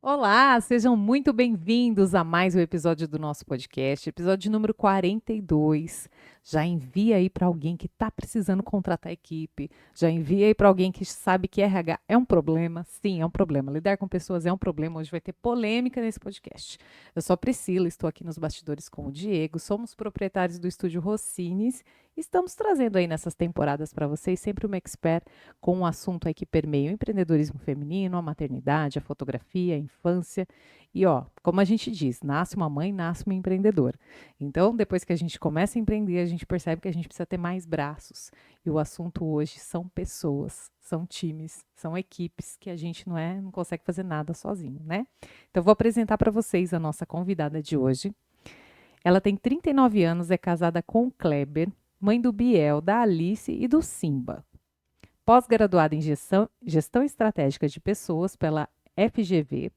Olá, sejam muito bem-vindos a mais um episódio do nosso podcast, episódio número 42. Já envia aí para alguém que está precisando contratar equipe, já envia aí para alguém que sabe que RH é um problema. Sim, é um problema. Lidar com pessoas é um problema. Hoje vai ter polêmica nesse podcast. Eu sou a Priscila, estou aqui nos bastidores com o Diego, somos proprietários do estúdio Rossines. Estamos trazendo aí nessas temporadas para vocês sempre uma expert com um assunto aí que permeia o empreendedorismo feminino, a maternidade, a fotografia, a infância. E ó, como a gente diz, nasce uma mãe, nasce uma empreendedora. Então, depois que a gente começa a empreender, a gente percebe que a gente precisa ter mais braços. E o assunto hoje são pessoas, são times, são equipes que a gente não consegue fazer nada sozinho, né? Então, eu vou apresentar para vocês a nossa convidada de hoje. Ela tem 39 anos, é casada com o Kleber, mãe do Biel, da Alice e do Simba. Pós-graduada em gestão estratégica de pessoas pela FGV,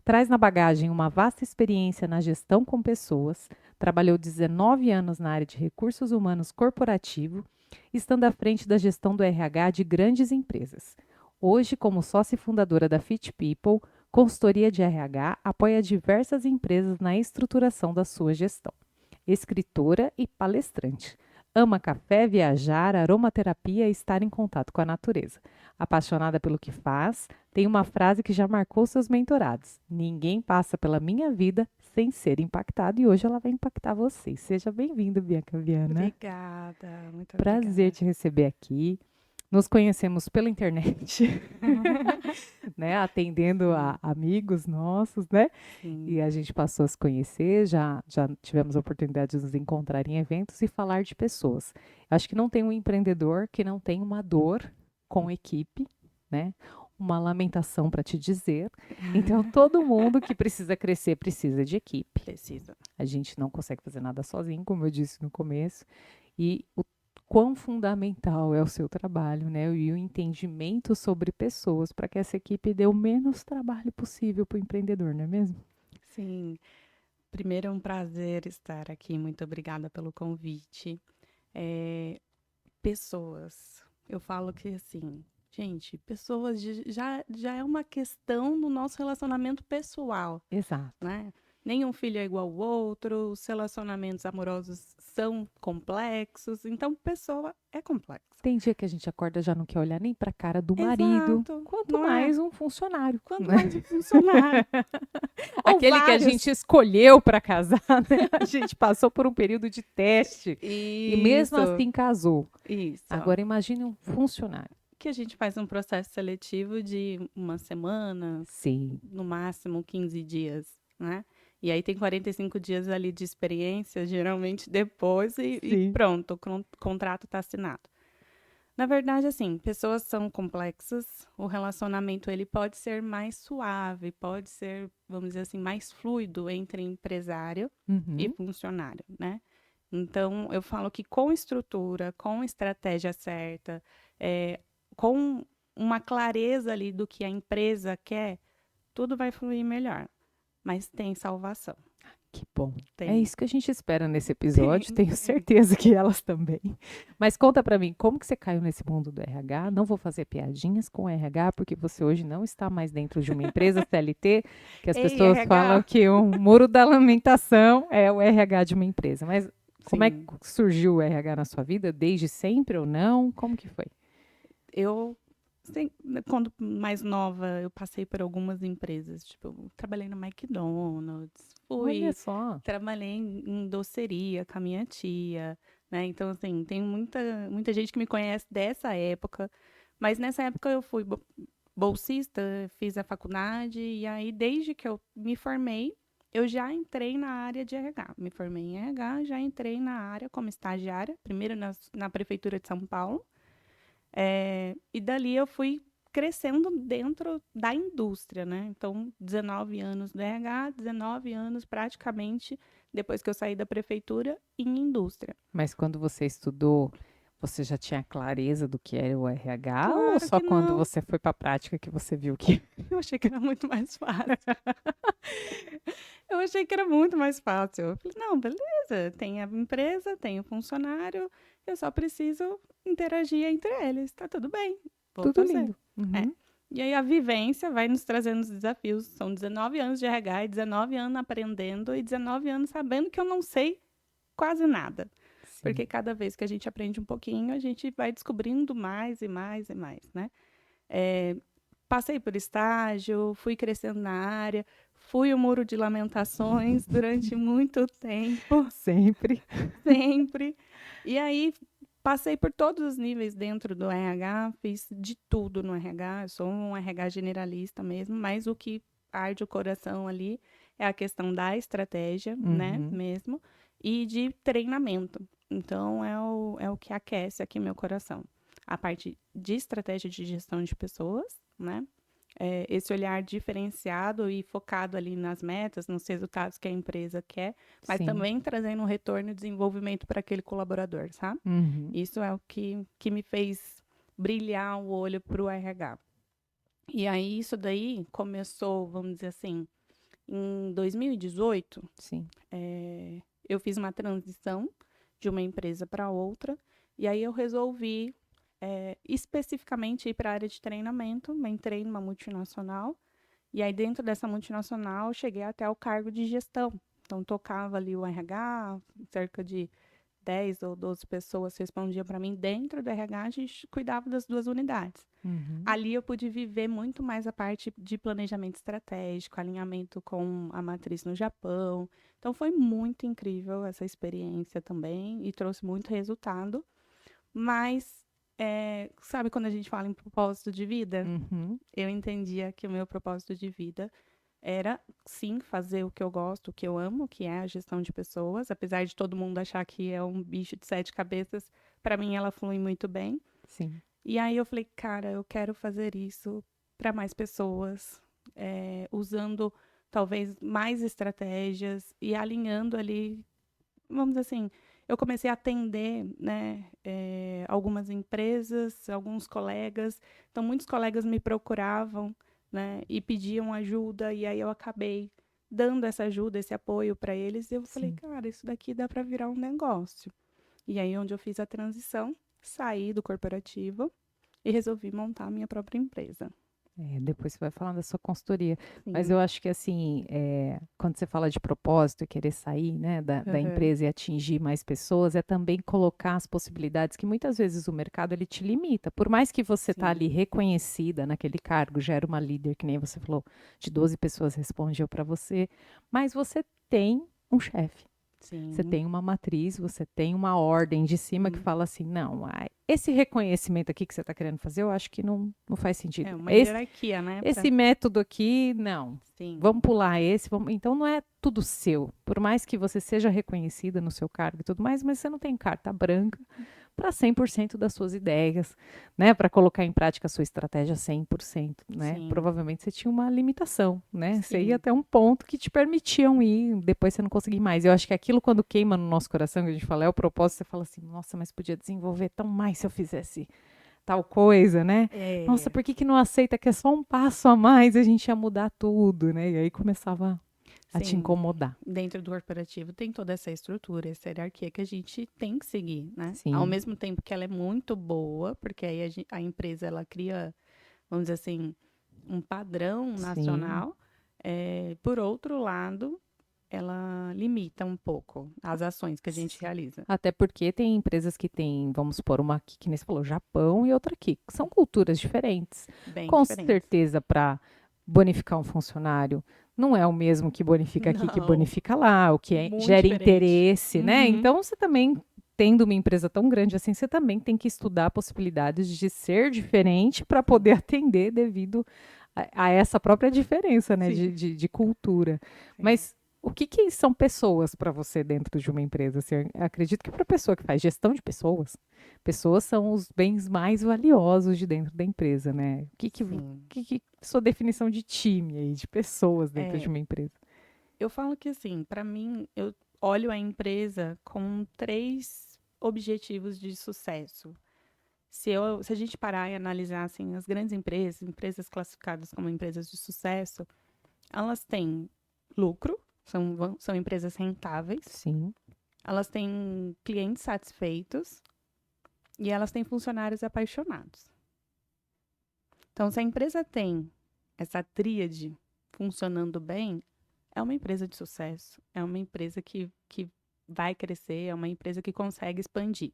traz na bagagem uma vasta experiência na gestão com pessoas, trabalhou 19 anos na área de recursos humanos corporativo, estando à frente da gestão do RH de grandes empresas. Hoje, como sócia e fundadora da Fit People, consultoria de RH, apoia diversas empresas na estruturação da sua gestão. Escritora e palestrante. Ama café, viajar, aromaterapia e estar em contato com a natureza. Apaixonada pelo que faz, tem uma frase que já marcou seus mentorados: ninguém passa pela minha vida sem ser impactado, e hoje ela vai impactar vocês. Seja bem-vinda, Bianca Viana. Obrigada, muito Prazer obrigada. te receber aqui. Nos conhecemos pela internet, né? Atendendo a amigos nossos, né? Sim. E a gente passou a se conhecer, já tivemos a oportunidade de nos encontrar em eventos e falar de pessoas. Acho que não tem um empreendedor que não tem uma dor com equipe, né? Uma lamentação para te dizer. Então, todo mundo que precisa crescer precisa de equipe. Precisa. A gente não consegue fazer nada sozinho, como eu disse no começo. E o quão fundamental é o seu trabalho, né? E o entendimento sobre pessoas para que essa equipe dê o menos trabalho possível para o empreendedor, não é mesmo? Sim. Primeiro é um prazer estar aqui. Muito obrigada pelo convite. Pessoas. Eu falo que assim, gente, pessoas já é uma questão do nosso relacionamento pessoal, Exato. né? Nenhum filho é igual ao outro, os relacionamentos amorosos são complexos, então pessoa é complexa. Tem dia que a gente acorda já não quer olhar nem para a cara do marido, Exato, quanto não é? mais um funcionário. Quanto Né? mais um funcionário. Ou Aquele que a vários. gente escolheu para casar, né? A gente passou por um período de teste e mesmo Isso, assim casou. isso. Agora imagine um funcionário. Que a gente faz um processo seletivo de uma semana, Sim. no máximo 15 dias, né? E aí tem 45 dias ali de experiência, geralmente depois, e pronto, o contrato está assinado. Na verdade, assim, pessoas são complexas, o relacionamento ele pode ser mais suave, pode ser, vamos dizer assim, mais fluido entre empresário e funcionário, né? Então, eu falo que com estrutura, com estratégia certa, com uma clareza ali do que a empresa quer, tudo vai fluir melhor. Mas tem salvação. Que bom. É Tem. isso que a gente espera nesse episódio, tenho certeza que elas também. Mas conta pra mim, como que você caiu nesse mundo do RH? Não vou fazer piadinhas com o RH, porque você hoje não está mais dentro de uma empresa CLT, que as Ei, pessoas RH! falam que o muro da lamentação é o RH de uma empresa. Mas como é que Sim. surgiu o RH na sua vida? Desde sempre ou não? Como que foi? Eu, quando mais nova, eu passei por algumas empresas. Tipo, eu trabalhei no McDonald's, Olha só. trabalhei em doceria com a minha tia, né? Então, assim, tem muita gente que me conhece dessa época. Mas nessa época eu fui bolsista, fiz a faculdade, e aí, desde que eu me formei, eu já entrei na área de RH. Me formei em RH, já entrei na área como estagiária, primeiro na Prefeitura de São Paulo. E dali eu fui crescendo dentro da indústria, né? Então, 19 anos do RH, 19 anos praticamente depois que eu saí da prefeitura em indústria. Mas quando você estudou, você já tinha clareza do que era o RH ou Claro só que quando não. você foi para a prática que você viu que Eu achei que era muito mais fácil. Eu achei que era muito mais fácil. Eu falei, não, beleza, tem a empresa, tem o funcionário, eu só preciso interagir entre eles, tá tudo bem, vou tudo fazer. lindo? É. Uhum. E aí a vivência vai nos trazendo os desafios. São 19 anos de RH, e 19 anos aprendendo e 19 anos sabendo que eu não sei quase nada. Sim. Porque cada vez que a gente aprende um pouquinho, a gente vai descobrindo mais e mais e mais, né? Passei por estágio, fui crescendo na área, fui o muro de lamentações durante muito tempo, Sempre. sempre. E aí passei por todos os níveis dentro do RH, fiz de tudo no RH, eu sou um RH generalista mesmo, mas o que arde o coração ali é a questão da estratégia, né, mesmo, e de treinamento. Então, é o que aquece aqui meu coração. A parte de estratégia de gestão de pessoas, né, esse olhar diferenciado e focado ali nas metas, nos resultados que a empresa quer, mas Sim. também trazendo um retorno e desenvolvimento para aquele colaborador, sabe? Isso é o que me fez brilhar o olho para o RH. E aí, isso daí começou, vamos dizer assim, em 2018, Sim. eu fiz uma transição de uma empresa para outra, e aí eu resolvi especificamente ir para a área de treinamento, entrei numa multinacional, e aí dentro dessa multinacional eu cheguei até o cargo de gestão. Então tocava ali o RH, cerca de 10 ou 12 pessoas respondiam para mim dentro do RH, a gente cuidava das duas unidades. Ali eu pude viver muito mais a parte de planejamento estratégico, alinhamento com a matriz no Japão. Então foi muito incrível essa experiência também e trouxe muito resultado. Mas, sabe quando a gente fala em propósito de vida? Eu entendia que o meu propósito de vida era, sim, fazer o que eu gosto, o que eu amo, que é a gestão de pessoas. Apesar de todo mundo achar que é um bicho de 7 cabeças, para mim ela flui muito bem. Sim. E aí eu falei, cara, eu quero fazer isso para mais pessoas, usando talvez mais estratégias e alinhando ali, vamos dizer assim, eu comecei a atender, né, algumas empresas, alguns colegas. Então, muitos colegas me procuravam, né, e pediam ajuda, e aí eu acabei dando essa ajuda, esse apoio para eles. E eu falei, Sim. cara, isso daqui dá para virar um negócio. E aí, onde eu fiz a transição, saí do corporativo e resolvi montar a minha própria empresa. Depois você vai falando da sua consultoria. Mas Sim. eu acho que, assim, quando você fala de propósito e querer sair, né, da Uhum. empresa e atingir mais pessoas, é também colocar as possibilidades que muitas vezes o mercado ele te limita. Por mais que você tá ali Sim. reconhecida naquele cargo, já era uma líder, que nem você falou, de 12 pessoas respondiam para você, mas você tem um chefe. Você Sim. tem uma matriz, você tem uma ordem de cima que fala assim, não, esse reconhecimento aqui que você está querendo fazer, eu acho que não faz sentido. É uma Esse, hierarquia, né? esse método aqui, não. Sim. Vamos pular esse, então não é tudo seu. Por mais que você seja reconhecida no seu cargo e tudo mais, mas você não tem carta branca para 100% das suas ideias, né? Para colocar em prática a sua estratégia 100%, né? Sim. Provavelmente você tinha uma limitação, né? Você ia Sim. até um ponto que te permitiam ir, depois você não conseguia mais. Eu acho que aquilo quando queima no nosso coração, que a gente fala, é o propósito, você fala assim, nossa, mas podia desenvolver tão mais se eu fizesse tal coisa, né? Nossa, por que não aceita que é só um passo a mais e a gente ia mudar tudo, né? E aí começava a te Sim. incomodar. Dentro do corporativo tem toda essa estrutura, essa hierarquia que a gente tem que seguir, né? Ao Sim. mesmo tempo que ela é muito boa, porque aí a empresa ela cria, vamos dizer assim, um padrão Sim. nacional. Por outro lado, ela limita um pouco as ações que a gente realiza. Até porque tem empresas que têm, vamos supor, uma aqui, que nem você falou, Japão e outra aqui. São culturas diferentes. Bem Com diferentes. certeza, para bonificar um funcionário, não é o mesmo que bonifica aqui que Não, bonifica lá, o que muito gera diferente. interesse, né? Então, você também, tendo uma empresa tão grande assim, você também tem que estudar possibilidades de ser diferente para poder atender devido a essa própria diferença, né, Sim. de cultura. É. Mas o que são pessoas para você dentro de uma empresa? Assim, eu acredito que para a pessoa que faz gestão de pessoas, pessoas são os bens mais valiosos de dentro da empresa, né? Sim. Que sua definição de time aí, de pessoas dentro de É, uma empresa? eu falo que assim, para mim, eu olho a empresa com 3 objetivos de sucesso. Se a gente parar e analisar assim, as grandes empresas, empresas classificadas como empresas de sucesso, elas têm lucro, são empresas rentáveis, Sim, elas têm clientes satisfeitos e elas têm funcionários apaixonados. Então, se a empresa tem essa tríade funcionando bem, é uma empresa de sucesso, é uma empresa que vai crescer, é uma empresa que consegue expandir.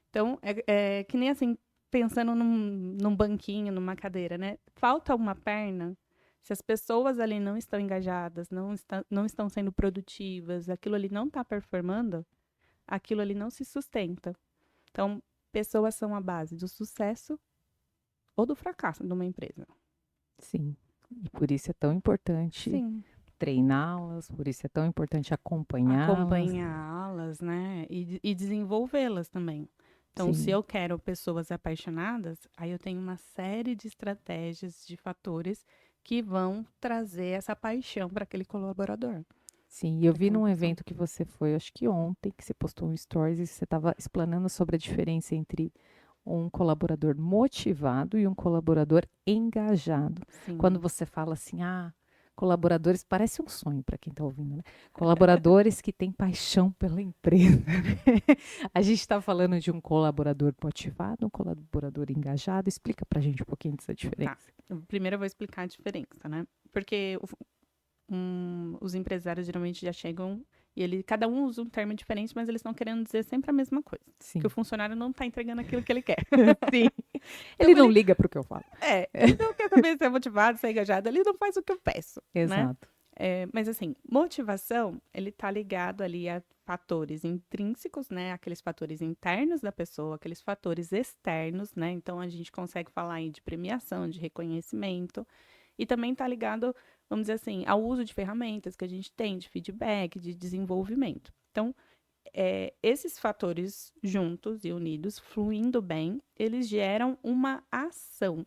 Então, é que nem assim, pensando num banquinho, numa cadeira, né? Falta uma perna, se as pessoas ali não estão engajadas, não estão sendo produtivas, aquilo ali não está performando, aquilo ali não se sustenta. Então, pessoas são a base do sucesso ou do fracasso de uma empresa. Sim. E por isso é tão importante Sim. treiná-las, por isso é tão importante acompanhá-las. Acompanhá-las, né? E desenvolvê-las também. Então, se Sim. eu quero pessoas apaixonadas, aí eu tenho uma série de estratégias, de fatores que vão trazer essa paixão para aquele colaborador. Sim, e eu vi Aquela num pessoa. evento que você foi, acho que ontem, que você postou um stories e você estava explanando sobre a diferença entre um colaborador motivado e um colaborador engajado. Quando Sim. você fala assim, colaboradores, parece um sonho para quem está ouvindo, né? Colaboradores que têm paixão pela empresa. A gente está falando de um colaborador motivado, um colaborador engajado. Explica para a gente um pouquinho dessa Tá. diferença. Primeiro eu vou explicar a diferença, né? Porque os empresários geralmente já chegam e cada um usa um termo diferente, mas eles estão querendo dizer sempre a mesma coisa. Sim. Que o funcionário não está entregando aquilo que ele quer. Sim. Então, Ele não liga para o que eu falo. ele não quer saber se é motivado, se é engajado, ele não faz o que eu peço, né? Exato. Mas assim, motivação, ele tá ligado ali a fatores intrínsecos, né? Aqueles fatores internos da pessoa, aqueles fatores externos, né? Então a gente consegue falar aí de premiação, de reconhecimento, e também tá ligado, vamos dizer assim, ao uso de ferramentas que a gente tem, de feedback, de desenvolvimento. Então, esses fatores juntos e unidos, fluindo bem, eles geram uma ação,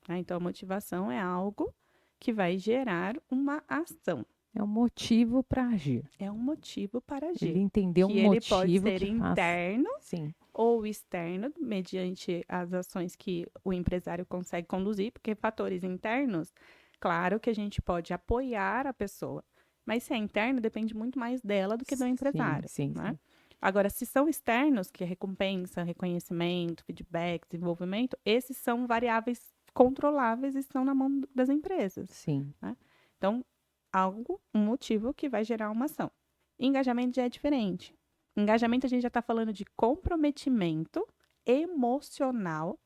né? Então, a motivação é algo que vai gerar uma ação. É um motivo para agir. É um motivo para agir. Ele entendeu Que um ele pode motivo ser que faz. interno Sim. ou externo, mediante as ações que o empresário consegue conduzir, porque fatores internos, claro que a gente pode apoiar a pessoa, mas se é interno, depende muito mais dela do que do empresário, Sim, né? sim. Agora, se são externos, que é recompensa, reconhecimento, feedback, desenvolvimento, esses são variáveis controláveis e estão na mão das empresas. Sim. Então, um motivo que vai gerar uma ação. Engajamento já é diferente. Engajamento a gente já está falando de comprometimento emocional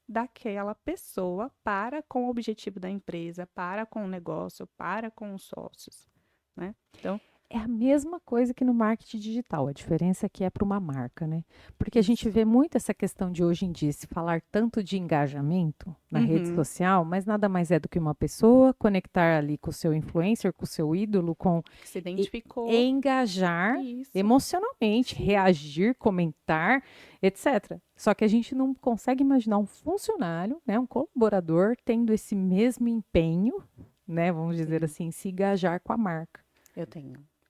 daquela pessoa para com o objetivo da empresa, para com o negócio, para com os sócios, né? Então, É a mesma coisa que no marketing digital. A diferença é que é para uma marca, né? Porque a gente vê muito essa questão de hoje em dia se falar tanto de engajamento na rede social, mas nada mais é do que uma pessoa conectar ali com o seu influencer, com o seu ídolo, com que se identificou. engajar Isso. emocionalmente, reagir, comentar, etc. Só que a gente não consegue imaginar um funcionário, né, um colaborador tendo esse mesmo empenho, né, vamos dizer assim, se engajar com a marca.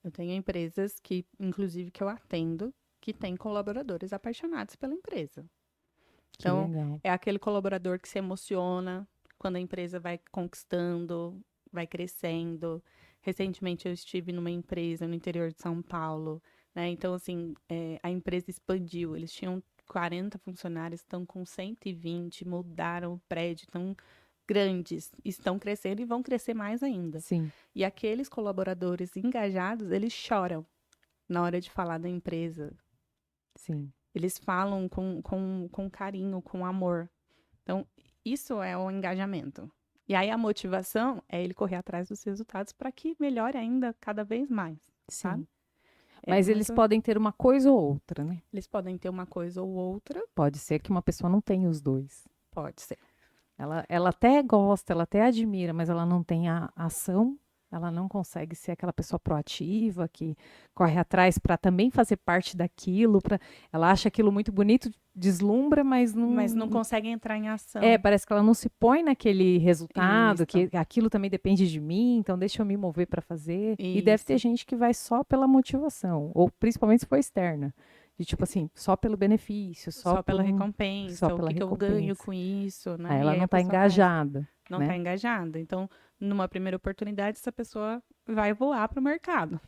Eu tenho empresas que, inclusive, que eu atendo, que têm colaboradores apaixonados pela empresa. Que Então, legal. é aquele colaborador que se emociona quando a empresa vai conquistando, vai crescendo. Recentemente, eu estive numa empresa no interior de São Paulo, né? Então, assim, a empresa expandiu. Eles tinham 40 funcionários, estão com 120, mudaram o prédio, estão grandes, estão crescendo e vão crescer mais ainda. Sim. E aqueles colaboradores engajados, eles choram na hora de falar da empresa. Sim. Eles falam com carinho, com amor. Então, isso é o engajamento. E aí a motivação é ele correr atrás dos resultados para que melhore ainda cada vez mais. Sim. Sabe? Mas eles podem ter uma coisa ou outra, né? Eles podem ter uma coisa ou outra. Pode ser que uma pessoa não tenha os dois. Pode ser. Ela até gosta, ela até admira, mas ela não tem a ação, ela não consegue ser aquela pessoa proativa que corre atrás para também fazer parte daquilo. Ela acha aquilo muito bonito, deslumbra, mas não consegue entrar em ação. Parece que ela não se põe naquele resultado, que aquilo também depende de mim, então deixa eu me mover para fazer. Isso. E deve ter gente que vai só pela motivação, ou principalmente se for externa. De tipo assim, só pelo benefício, só pela recompensa, só pela que eu ganho com isso, né? Aí ela não está engajada. Não está engajada. Então, numa primeira oportunidade, essa pessoa vai voar para o mercado.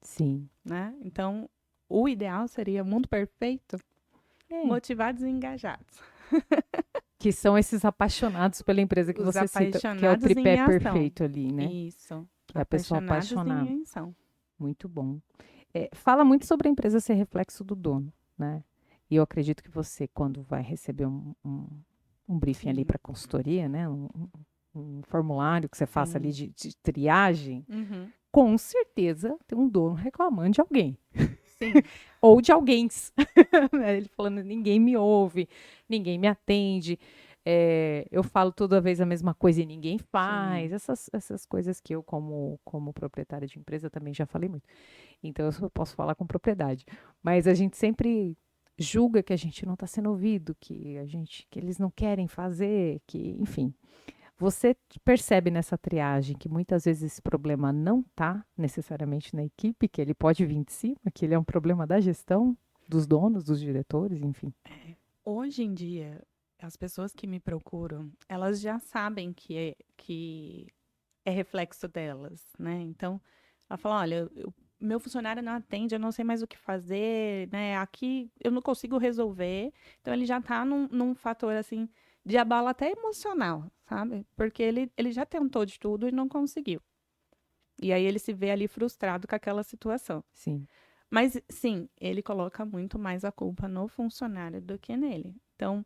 Sim. Né? Então, o ideal seria mundo perfeito, motivados e engajados. Que são esses apaixonados pela empresa que Os você cita, que é o apaixonados em tripé ação. perfeito ali, né? Isso. Que é a pessoa Apaixonados apaixonada. em ação. Muito bom. Fala muito sobre a empresa ser reflexo do dono, né? E eu acredito que você, quando vai receber um briefing ali Sim. para consultoria, né? Um formulário que você faça ali Sim. de triagem, Uhum. com certeza tem um dono reclamando de alguém. Sim. Ou de alguém. Né? Ele falando, ninguém me ouve, ninguém me atende. Eu falo toda vez a mesma coisa e ninguém faz. Sim. Essas coisas que eu, como proprietária de empresa, também já falei muito. Então, eu só posso falar com propriedade. Mas a gente sempre julga que a gente não está sendo ouvido, que eles não querem fazer, que, enfim. Você percebe nessa triagem que muitas vezes esse problema não está necessariamente na equipe, que ele pode vir de cima, que ele é um problema da gestão, dos donos, dos diretores, enfim. Hoje em dia, as pessoas que me procuram, elas já sabem que é reflexo delas, né? Então, ela fala, olha, meu funcionário não atende, eu não sei mais o que fazer, né? Aqui eu não consigo resolver. Então, ele já está num fator, assim, de abalo até emocional, sabe? Porque ele já tentou de tudo e não conseguiu. E aí ele se vê ali frustrado com aquela situação. Sim. Mas, sim, ele coloca muito mais a culpa no funcionário do que nele. Então,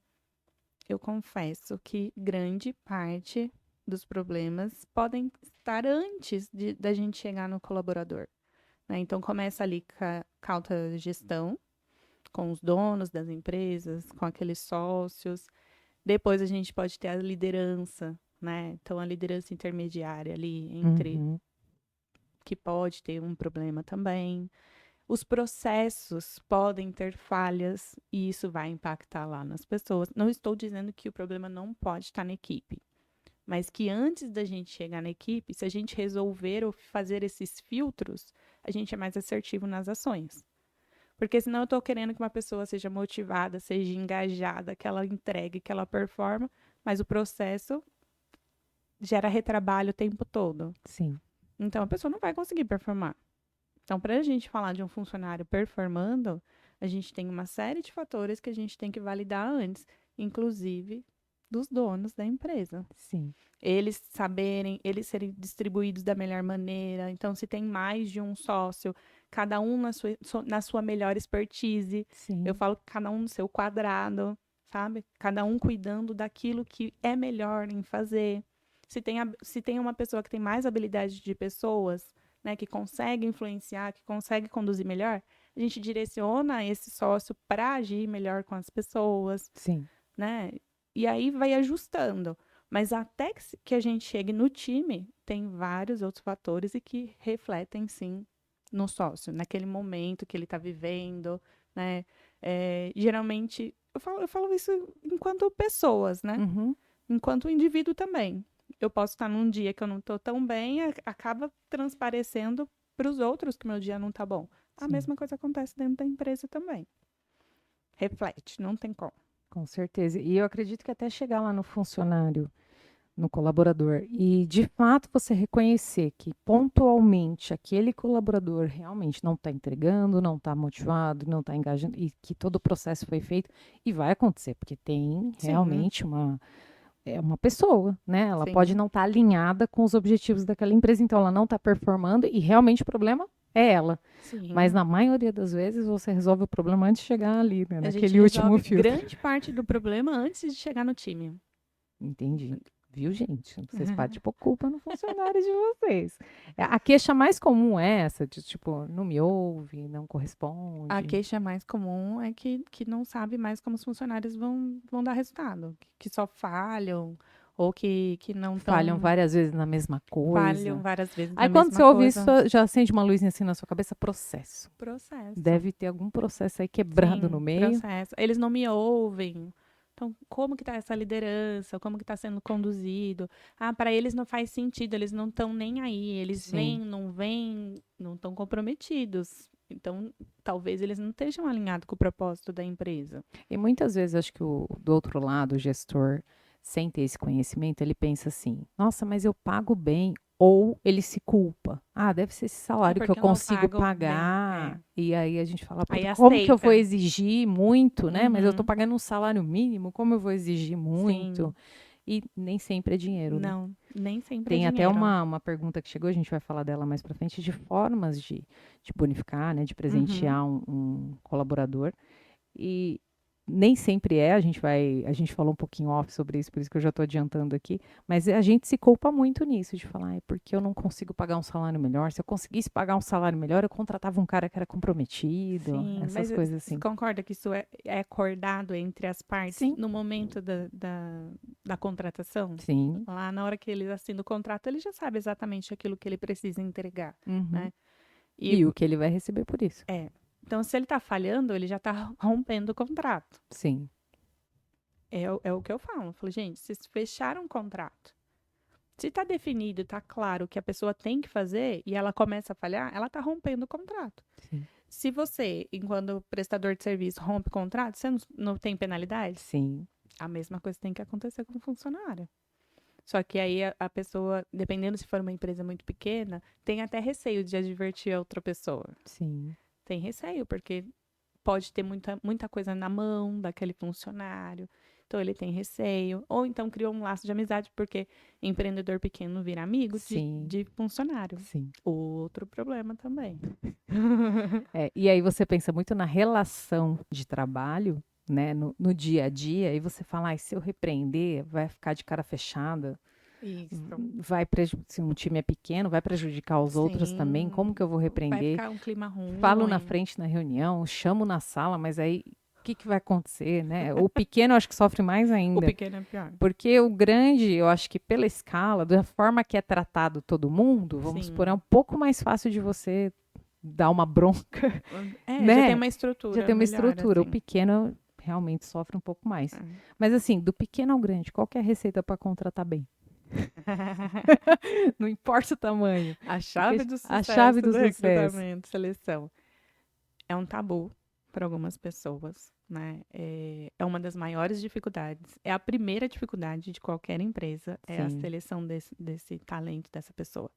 eu confesso que grande parte dos problemas podem estar antes da gente chegar no colaborador, né? Então, começa ali com a alta gestão, com os donos das empresas, com aqueles sócios. Depois a gente pode ter a liderança, né? Então, a liderança intermediária ali entre Uhum. que pode ter um problema também. Os processos podem ter falhas e isso vai impactar lá nas pessoas. Não estou dizendo que o problema não pode estar na equipe, mas que antes da gente chegar na equipe, se a gente resolver ou fazer esses filtros, a gente é mais assertivo nas ações. Porque senão eu estou querendo que uma pessoa seja motivada, seja engajada, que ela entregue, que ela performa, mas o processo gera retrabalho o tempo todo. Sim. Então a pessoa não vai conseguir performar. Então, para a gente falar de um funcionário performando, a gente tem uma série de fatores que a gente tem que validar antes, inclusive dos donos da empresa. Sim. Eles saberem, eles serem distribuídos da melhor maneira. Então, se tem mais de um sócio, cada um na sua melhor expertise. Sim. Eu falo cada um no seu quadrado, sabe? Cada um cuidando daquilo que é melhor em fazer. Se tem uma pessoa que tem mais habilidade de pessoas, né, que consegue influenciar, que consegue conduzir melhor, a gente direciona esse sócio para agir melhor com as pessoas, Sim. né? E aí vai ajustando. Mas até que a gente chegue no time, tem vários outros fatores e que refletem, sim, no sócio, naquele momento que ele está vivendo, né? Geralmente, eu falo isso enquanto pessoas, né? Uhum. Enquanto indivíduo também. Eu posso estar num dia que eu não estou tão bem, acaba transparecendo para os outros que meu dia não está bom. A Sim. mesma coisa acontece dentro da empresa também. Reflete, não tem como. Com certeza. E eu acredito que até chegar lá no funcionário, no colaborador, e de fato você reconhecer que pontualmente aquele colaborador realmente não está entregando, não está motivado, não está engajando, e que todo o processo foi feito, e vai acontecer, porque tem Sim. realmente uma pessoa, né? Ela Sim. pode não estar alinhada com os objetivos daquela empresa, então ela não está performando, e realmente o problema é ela. Sim. Mas na maioria das vezes você resolve o problema antes de chegar ali, né? A gente Naquele último resolve filtro. grande parte do problema antes de chegar no time. Entendi. Viu, gente? Vocês podem pôr culpa no funcionário de vocês. A queixa mais comum é essa, de tipo, não me ouve, não corresponde. A queixa mais comum é que não sabe mais como os funcionários vão dar resultado. Que só falham, ou que não estão... Falham várias vezes na mesma coisa. Falham várias vezes Aí na quando mesma você ouve coisa. isso, já acende uma luzinha assim na sua cabeça, processo. Processo. Deve ter algum processo aí quebrado Sim, no meio. processo. Eles não me ouvem. Então, como que tá essa liderança? Como que está sendo conduzido? Ah, para eles não faz sentido, eles não estão nem aí. Eles Sim. vêm, não estão comprometidos. Então, talvez eles não estejam alinhados com o propósito da empresa. E muitas vezes acho que do outro lado, o gestor, sem ter esse conhecimento, ele pensa assim: nossa, mas eu pago bem. ou ele se culpa. Ah, deve ser esse salário que eu porque eu não consigo pago bem, pagar. E aí a gente fala, Aí puta, como que eu vou aceita. exigir muito, né? Mas eu tô Uhum. pagando um salário mínimo, como eu vou exigir muito? Sim. E nem sempre é dinheiro, né? Não, nem sempre é Tem até dinheiro. uma pergunta que chegou, a gente vai falar dela mais para frente, de formas de bonificar, né, de Uhum. presentear um colaborador. E nem sempre é, a gente falou um pouquinho off sobre isso, por isso que eu já estou adiantando aqui, mas a gente se culpa muito nisso, de falar, é porque eu não consigo pagar um salário melhor. Se eu conseguisse pagar um salário melhor, eu contratava um cara que era comprometido, Sim, essas mas coisas você assim. concorda que isso é acordado entre as partes Sim, no momento da contratação? sim. Lá na hora que ele assina o contrato, ele já sabe exatamente aquilo que ele precisa entregar, Uhum. né? E E o que ele vai receber por isso. é. Então, se ele está falhando, ele já está rompendo o contrato. Sim, É o que eu falo. Eu falo, gente, vocês fecharam um contrato. Se está definido, está claro o que a pessoa tem que fazer e ela começa a falhar, ela está rompendo o contrato. sim, Se você, enquanto prestador de serviço, rompe o contrato, você não tem penalidade? sim, A mesma coisa tem que acontecer com o funcionário. Só que aí a pessoa, dependendo se for uma empresa muito pequena, tem até receio de advertir a outra pessoa. sim. Tem receio, porque pode ter muita coisa na mão daquele funcionário. Então ele tem receio. Ou então criou um laço de amizade, porque empreendedor pequeno vira amigo Sim, de funcionário. sim. Outro problema também. É, e aí você pensa muito na relação de trabalho, né, no dia a dia, e você fala, se eu repreender, vai ficar de cara fechada, Isso. se um time é pequeno, vai prejudicar os outros também, Sim. como que eu vou Vai repreender? ficar um clima Falo na ruim. frente na reunião, chamo na sala, mas aí o que vai acontecer, né? O pequeno eu acho que sofre mais O ainda, pequeno é pior. porque o grande, eu acho que pela escala, da forma que é tratado todo mundo, vamos supor, é um Sim. pouco mais fácil de você dar uma bronca, É, já tem né? uma Já estrutura tem uma melhor, estrutura. O assim. pequeno realmente sofre um pouco mais. É. Mas assim, do pequeno ao grande, qual que é a receita para contratar bem? Não importa o tamanho. A Que chave do a chave sucesso do do sucesso. recrutamento, seleção. É um tabu para algumas pessoas, né? É uma das maiores dificuldades. É a primeira dificuldade de qualquer empresa, é a Sim, seleção desse talento dessa pessoa.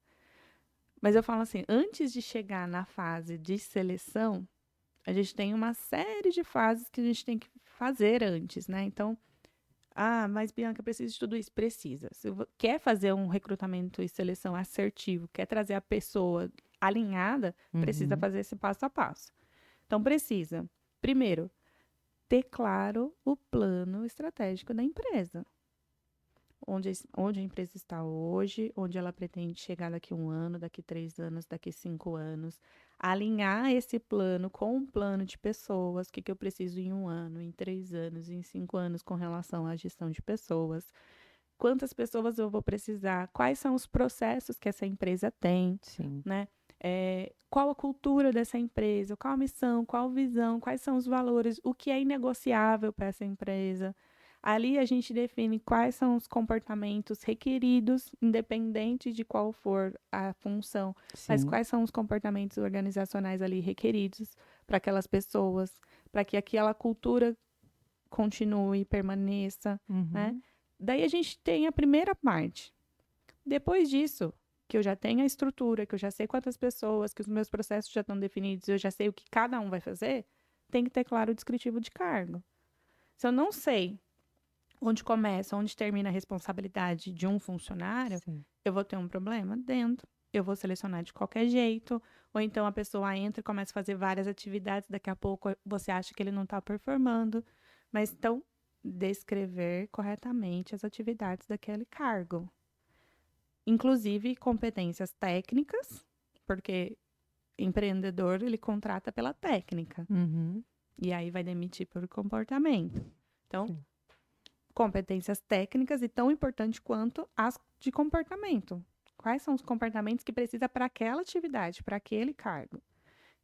Mas eu falo assim, antes de chegar na fase de seleção, a gente tem uma série de fases que a gente tem que fazer antes, né? Então, mas Bianca, precisa de tudo isso? Precisa. Se quer fazer um recrutamento e seleção assertivo, quer trazer a pessoa alinhada, precisa uhum, fazer esse passo a passo. Então, precisa, primeiro, ter claro o plano estratégico da empresa. Onde a empresa está hoje, onde ela pretende chegar daqui 1 ano, daqui 3 anos, daqui 5 anos. Alinhar esse plano com um plano de pessoas, o que eu preciso em 1 ano, em 3 anos, em 5 anos com relação à gestão de pessoas. Quantas pessoas eu vou precisar? Quais são os processos que essa empresa tem, sim, né? Qual a cultura dessa empresa? Qual a missão? Qual a visão? Quais são os valores? O que é inegociável para essa empresa? Ali a gente define quais são os comportamentos requeridos, independente de qual for a função, mas sim, quais são os comportamentos organizacionais ali requeridos para aquelas pessoas, para que aquela cultura continue, permaneça, né? uhum, Daí a gente tem a primeira parte. Depois disso, que eu já tenho a estrutura, que eu já sei quantas pessoas, que os meus processos já estão definidos, eu já sei o que cada um vai fazer, tem que ter claro o descritivo de cargo. Se eu não sei onde começa, onde termina a responsabilidade de um funcionário, sim, eu vou ter um problema dentro. Eu vou selecionar de qualquer jeito, ou então a pessoa entra e começa a fazer várias atividades, daqui a pouco você acha que ele não está performando. Mas então, descrever corretamente as atividades daquele cargo. Inclusive competências técnicas, porque empreendedor ele contrata pela técnica uhum, e aí vai demitir por comportamento. Então, sim, competências técnicas e tão importante quanto as de comportamento. Quais são os comportamentos que precisa para aquela atividade, para aquele cargo?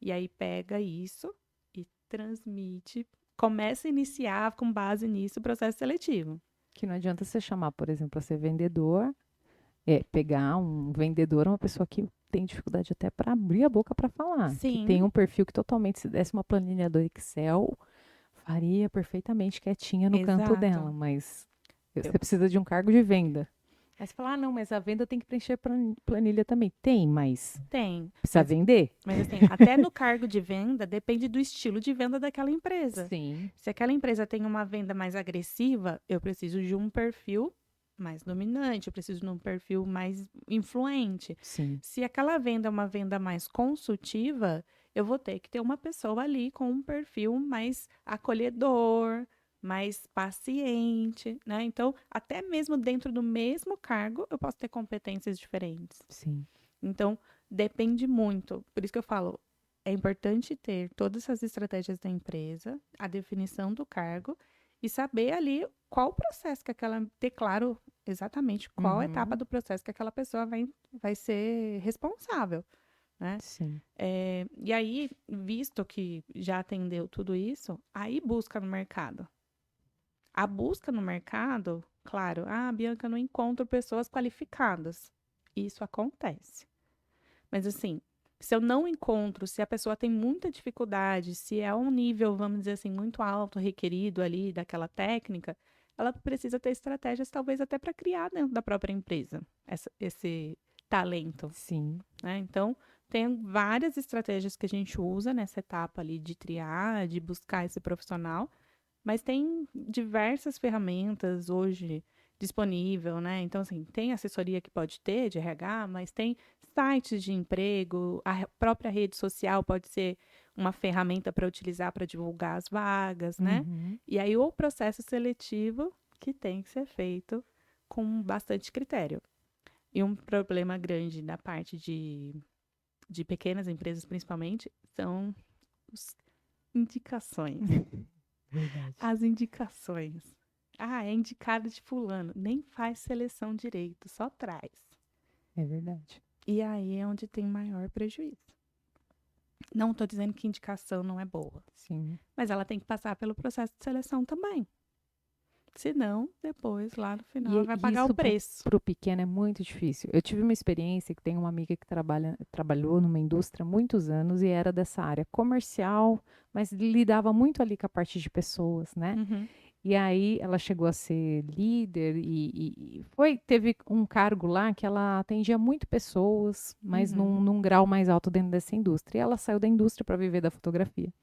E aí pega isso e transmite, começa a iniciar com base nisso o processo seletivo. que não adianta você chamar, por exemplo, para ser vendedor, pegar um vendedor, uma pessoa que tem dificuldade até para abrir a boca para falar, que tem Sim, um perfil que totalmente, se desse uma planilha do Excel, faria perfeitamente quietinha no canto exato. dela, mas Eu, você precisa de um cargo de venda. Aí você fala, não, mas a venda tem que preencher planilha também. Tem, mas Tem. precisa vender? Mas assim, até no cargo de venda, depende do estilo de venda daquela empresa. Sim. Se aquela empresa tem uma venda mais agressiva, eu preciso de um perfil mais dominante, eu preciso de um perfil mais influente. Sim. Se aquela venda é uma venda mais consultiva, eu vou ter que ter uma pessoa ali com um perfil mais acolhedor, mais paciente, né? Então, até mesmo dentro do mesmo cargo, eu posso ter competências diferentes. Sim. Então, depende muito. Por isso que eu falo, é importante ter todas essas estratégias da empresa, a definição do cargo e saber ali qual o processo que aquela, ter claro exatamente qual etapa do processo que aquela pessoa vai ser responsável, né? Sim. E aí, visto que já atendeu tudo isso, aí busca no mercado. A busca no mercado, claro, Bianca, não encontro pessoas qualificadas. Isso acontece. Mas assim, se eu não encontro, se a pessoa tem muita dificuldade, se é um nível, vamos dizer assim, muito alto requerido ali daquela técnica, ela precisa ter estratégias, talvez até para criar dentro da própria empresa esse talento, Sim. né? Então, tem várias estratégias que a gente usa nessa etapa ali de triar, de buscar esse profissional, mas tem diversas ferramentas hoje disponível, né? Então, assim, tem assessoria que pode ter de RH, mas tem sites de emprego, a própria rede social pode ser uma ferramenta para utilizar para divulgar as vagas, né? Uhum. E aí o processo seletivo que tem que ser feito com bastante critério. E um problema grande na parte de pequenas empresas, principalmente, são as indicações. Verdade. As indicações. É indicado de fulano. Nem faz seleção direito, só traz. É verdade. E aí é onde tem maior prejuízo. Não estou dizendo que indicação não é boa, Sim. mas ela tem que passar pelo processo de seleção também. Senão, depois, lá no final, ela vai pagar o isso preço. para o pequeno é muito difícil. Eu tive uma experiência que tem uma amiga que trabalhou numa indústria há muitos anos e era dessa área comercial, mas lidava muito ali com a parte de pessoas, né? Uhum. E aí ela chegou a ser líder e teve um cargo lá que ela atendia muito pessoas, mas num grau mais alto dentro dessa indústria. E ela saiu da indústria para viver da fotografia.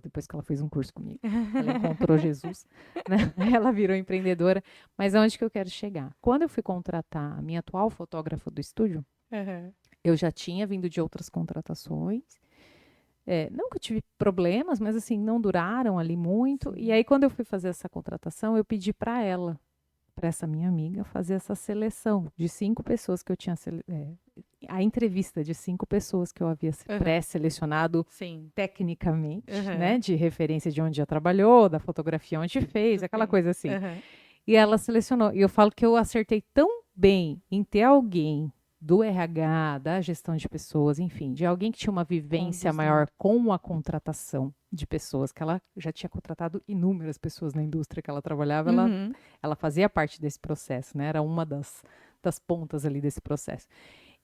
Depois que ela fez um curso comigo, ela encontrou Jesus, né? Ela virou empreendedora. Mas aonde que eu quero chegar? Quando eu fui contratar a minha atual fotógrafa do estúdio, eu já tinha vindo de outras contratações. Não que eu tive problemas, mas assim, não duraram ali muito. Sim. E aí, quando eu fui fazer essa contratação, eu pedi para ela, para essa minha amiga, fazer essa seleção de 5 pessoas que eu tinha. A entrevista de 5 pessoas que eu havia pré-selecionado Sim. tecnicamente, né? De referência de onde já trabalhou, da fotografia onde fez, aquela coisa assim. E ela selecionou. E eu falo que eu acertei tão bem em ter alguém do RH, da gestão de pessoas, enfim, de alguém que tinha uma vivência maior com a contratação de pessoas, que ela já tinha contratado inúmeras pessoas na indústria que ela trabalhava, ela fazia parte desse processo, né? Era uma das pontas ali desse processo.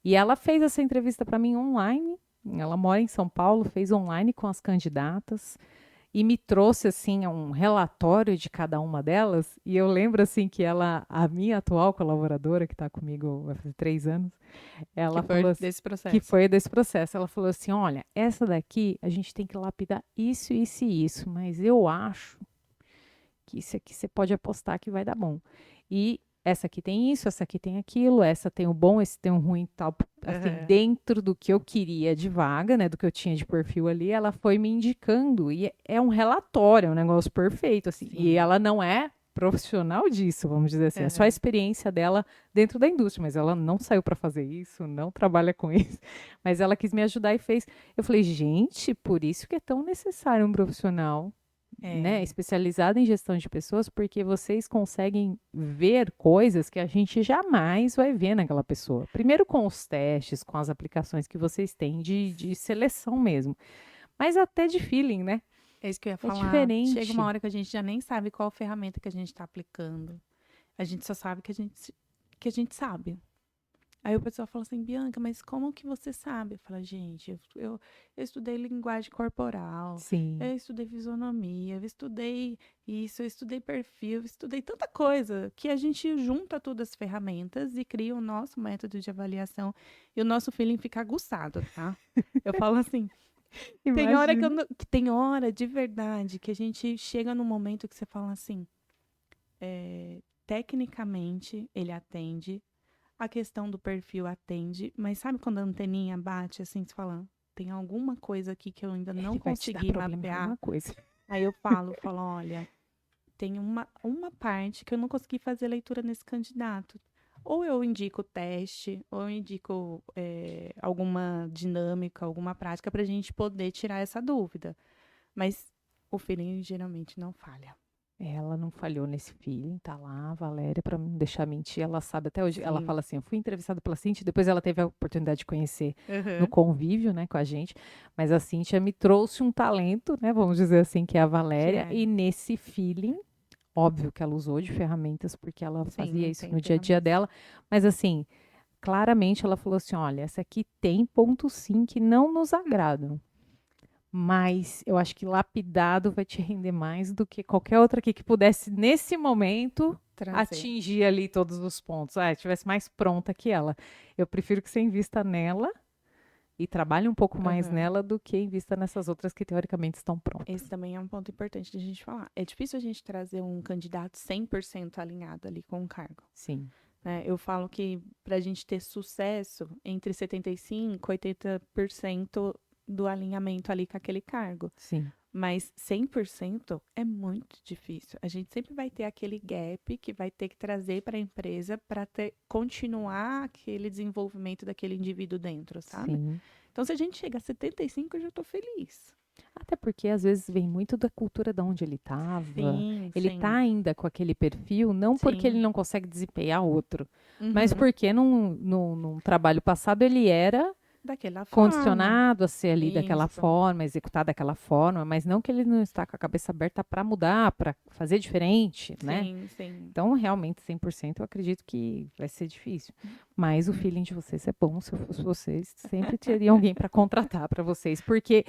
E ela fez essa entrevista para mim online, ela mora em São Paulo, fez online com as candidatas, e me trouxe assim um relatório de cada uma delas. E eu lembro assim que a minha atual colaboradora, que está comigo vai fazer 3 anos, ela falou assim, desse processo. que foi desse processo. Ela falou assim: olha, essa daqui a gente tem que lapidar isso, isso e isso, mas eu acho que isso aqui você pode apostar que vai dar bom. E essa aqui tem isso, essa aqui tem aquilo, essa tem o bom, esse tem o ruim e tal. Assim, dentro do que eu queria de vaga, né, do que eu tinha de perfil ali, ela foi me indicando. E é um relatório, é um negócio perfeito, assim. Sim. E ela não é profissional disso, vamos dizer assim. É só a experiência dela dentro da indústria, mas ela não saiu para fazer isso, não trabalha com isso. Mas ela quis me ajudar e fez. Eu falei, gente, por isso que é tão necessário um profissional, né, especializado em gestão de pessoas, porque vocês conseguem ver coisas que a gente jamais vai ver naquela pessoa. Primeiro com os testes, com as aplicações que vocês têm de seleção mesmo, mas até de feeling, né? É isso que eu ia falar. Diferente. Chega uma hora que a gente já nem sabe qual ferramenta que a gente está aplicando. A gente só sabe que a gente sabe. Aí o pessoal fala assim, Bianca, mas como que você sabe? Eu falo, gente, eu estudei linguagem corporal, Sim. eu estudei fisionomia, eu estudei isso, eu estudei perfil, eu estudei tanta coisa que a gente junta todas as ferramentas e cria o nosso método de avaliação e o nosso feeling fica aguçado, tá? Eu falo assim, tem hora que, Imagino. que tem hora de verdade que a gente chega num momento que você fala assim, tecnicamente ele atende, a questão do perfil atende, mas sabe quando a anteninha bate assim, você fala, tem alguma coisa aqui que eu ainda não Ele vai te dar consegui problema em mapear? alguma coisa. Aí eu falo, olha, tem uma parte que eu não consegui fazer leitura nesse candidato. Ou eu indico teste, ou eu indico alguma dinâmica, alguma prática para a gente poder tirar essa dúvida. Mas o feeling geralmente não falha. Ela não falhou nesse feeling, tá lá, a Valéria, para não deixar mentir, ela sabe até hoje. Ela Sim. fala assim: eu fui entrevistada pela Cíntia, depois ela teve a oportunidade de conhecer no Uhum. convívio, né, com a gente. Mas a Cíntia me trouxe um talento, né, vamos dizer assim, que é a Que Valéria, é. e nesse feeling, óbvio que ela usou de ferramentas, porque ela fazia Sim, isso tem no dia a dia ferramentas. dela, mas assim, claramente ela falou assim: olha, essa aqui tem pontos sim que não nos agradam. Mas eu acho que lapidado vai te render mais do que qualquer outra aqui que pudesse, nesse momento, Trazer. atingir ali todos os pontos. Ah, estivesse mais pronta que ela. Eu prefiro que você invista nela e trabalhe um pouco mais Aham. nela do que invista nessas outras que teoricamente estão Esse prontas. também é um ponto importante de a gente falar. É difícil a gente trazer um candidato 100% alinhado ali com o cargo, Sim, né? Eu falo que para a gente ter sucesso, entre 75% e 80% do alinhamento ali com aquele cargo. sim, Mas 100% é muito difícil. A gente sempre vai ter aquele gap que vai ter que trazer para a empresa para continuar aquele desenvolvimento daquele indivíduo dentro, sabe? sim. Então, se a gente chega a 75, eu já estou feliz. Até porque às vezes vem muito da cultura de onde ele estava. Sim, Ele está sim, ainda com aquele perfil, não porque ele sim. não consegue desempenhar outro, mas Uhum. porque num trabalho passado ele era Daquela forma. condicionado a ser ali daquela Isso. forma, executar daquela forma, mas não que ele não está com a cabeça aberta para mudar, para fazer diferente, né? Sim, sim. Então, realmente, 100% eu acredito que vai ser difícil. Mas o feeling de vocês é bom. Se eu fosse vocês, sempre teria alguém para contratar para vocês. Porque,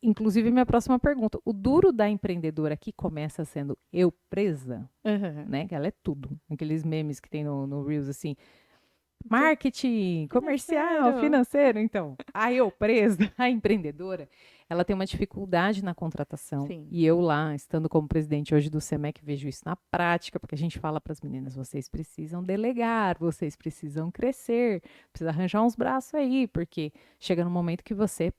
inclusive, minha próxima pergunta: o duro da empreendedora aqui começa sendo eu presa, Uhum. né? Que ela é tudo. Aqueles memes que tem no Reels assim. Cê- Marketing, comercial, Financeiro. financeiro, então. A eu presa, a empreendedora, ela tem uma dificuldade na contratação. Sim. E eu lá, estando como presidente hoje do SEMEC, vejo isso na prática, porque a gente fala para as meninas, vocês precisam delegar, vocês precisam crescer, precisa arranjar uns braços aí, porque chega no momento que você,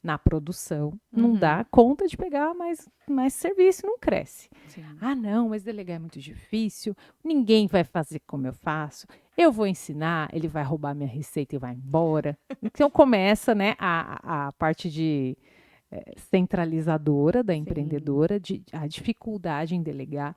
na produção, não dá Uhum. conta de pegar mais serviço, não cresce. Sim. Ah, não, mas delegar é muito difícil, ninguém vai fazer como eu faço. Eu vou ensinar, ele vai roubar minha receita e vai embora. Então começa, né, a parte de centralizadora da Sim. empreendedora, a dificuldade em delegar.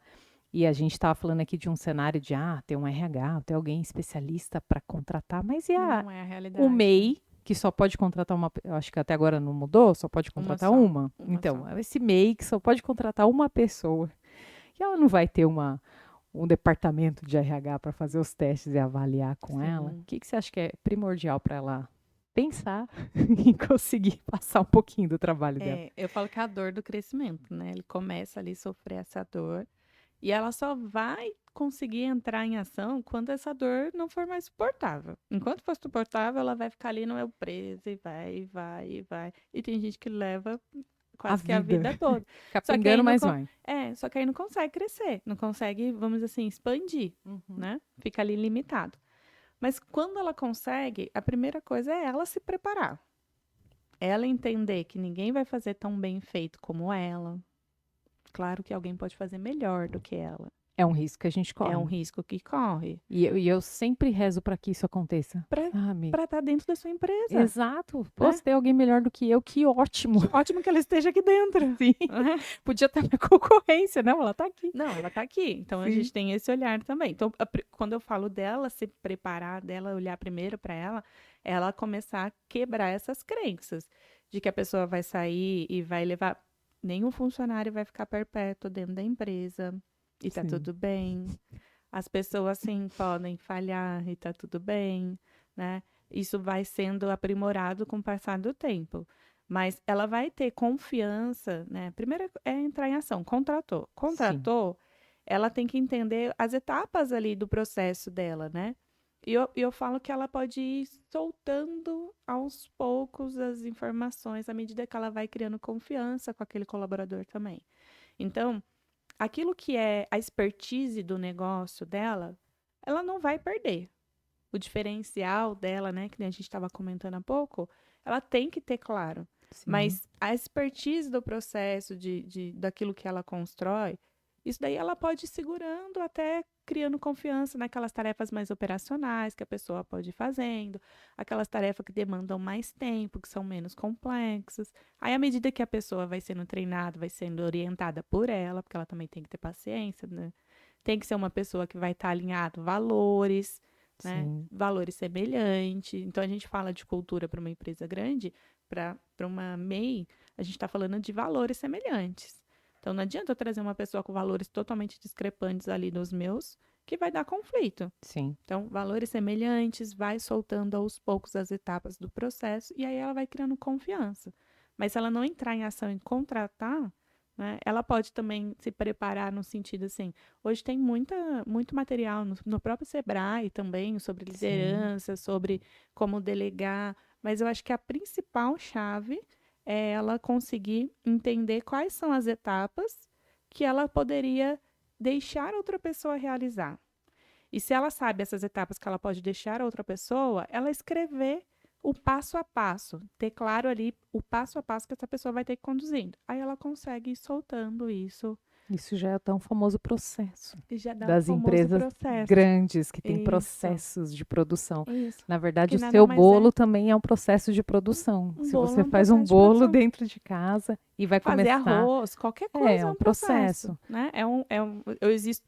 E a gente estava falando aqui de um cenário de ter um RH, ter alguém especialista para contratar, mas Não é a o realidade, né? MEI, que só pode contratar uma, eu acho que até agora não mudou, só pode Uma contratar só. uma. Uma Então, só. esse MEI que só pode contratar uma pessoa, e ela não vai ter um departamento de RH para fazer os testes e avaliar com ela, o Sim. que, que você acha que é primordial para ela pensar e conseguir passar um pouquinho do trabalho dela? É, eu falo que é a dor do crescimento, né? Ele começa ali a sofrer essa dor e ela só vai conseguir entrar em ação quando essa dor não for mais suportável. Enquanto for suportável, ela vai ficar ali no eu presa e vai, e vai, e vai. E tem gente que leva A quase que a vida. vida toda. Ficar Só que aí pingando, não, mas vai. só que aí não consegue crescer, não consegue, vamos dizer assim, expandir, Uhum. né? Fica ali limitado. Mas quando ela consegue, a primeira coisa é ela se preparar. Ela entender que ninguém vai fazer tão bem feito como ela. Claro que alguém pode fazer melhor do que ela. É um risco que a gente É um corre. risco que corre E eu sempre rezo para que isso aconteça, para sabe? estar dentro da sua empresa, Exato. Pô, né? se tem alguém melhor do que eu, que ótimo. Que ótimo que ela esteja aqui dentro. Sim. Né? Podia estar na concorrência, não, ela tá aqui. Não, ela está aqui. Então a Sim. gente tem esse olhar também. Então, quando eu falo dela se preparar, dela olhar primeiro para ela começar a quebrar essas crenças de que a pessoa vai sair e vai levar. Nenhum funcionário vai ficar perpétuo dentro da empresa e tá Sim. tudo bem. As pessoas, assim, podem falhar e tá tudo bem. né? Isso vai sendo aprimorado com o passar do tempo. Mas ela vai ter confiança, né? Primeiro é entrar em ação. Contratou. Sim, Contratou, ela tem que entender as etapas ali do processo dela, né? E eu falo que ela pode ir soltando aos poucos as informações à medida que ela vai criando confiança com aquele colaborador também. Então, aquilo que é a expertise do negócio dela, ela não vai perder. O diferencial dela, né, que a gente estava comentando há pouco, ela tem que ter claro. sim, Mas a expertise do processo, daquilo que ela constrói, isso daí ela pode ir segurando até criando confiança naquelas tarefas mais operacionais que a pessoa pode ir fazendo, aquelas tarefas que demandam mais tempo, que são menos complexas. Aí, à medida que a pessoa vai sendo treinada, vai sendo orientada por ela, porque ela também tem que ter paciência, né? Tem que ser uma pessoa que vai estar alinhado valores, né? sim, Valores semelhantes. Então, a gente fala de cultura para uma empresa grande, para uma MEI, a gente está falando de valores semelhantes. Então, não adianta eu trazer uma pessoa com valores totalmente discrepantes ali dos meus, que vai dar conflito. sim. Então, valores semelhantes, vai soltando aos poucos as etapas do processo e aí ela vai criando confiança. Mas se ela não entrar em ação e contratar, né, ela pode também se preparar no sentido assim, hoje tem muito material no próprio Sebrae também sobre Sim. liderança, sobre como delegar, mas eu acho que a principal chave é ela conseguir entender quais são as etapas que ela poderia deixar outra pessoa realizar. E se ela sabe essas etapas que ela pode deixar a outra pessoa, ela escrever o passo a passo, ter claro ali o passo a passo que essa pessoa vai ter que ir conduzindo. Aí ela consegue ir soltando isso Isso já é o tão famoso processo e já dá o das famoso empresas processo. grandes que têm Isso, processos de produção. isso. Na verdade, Que o nada seu mais é bolo também é um processo de produção. um Se bolo, você é um faz um processo de bolo produção. dentro de casa e vai Fazer começar, arroz, qualquer é coisa é um um processo, processo. né? Eu existo,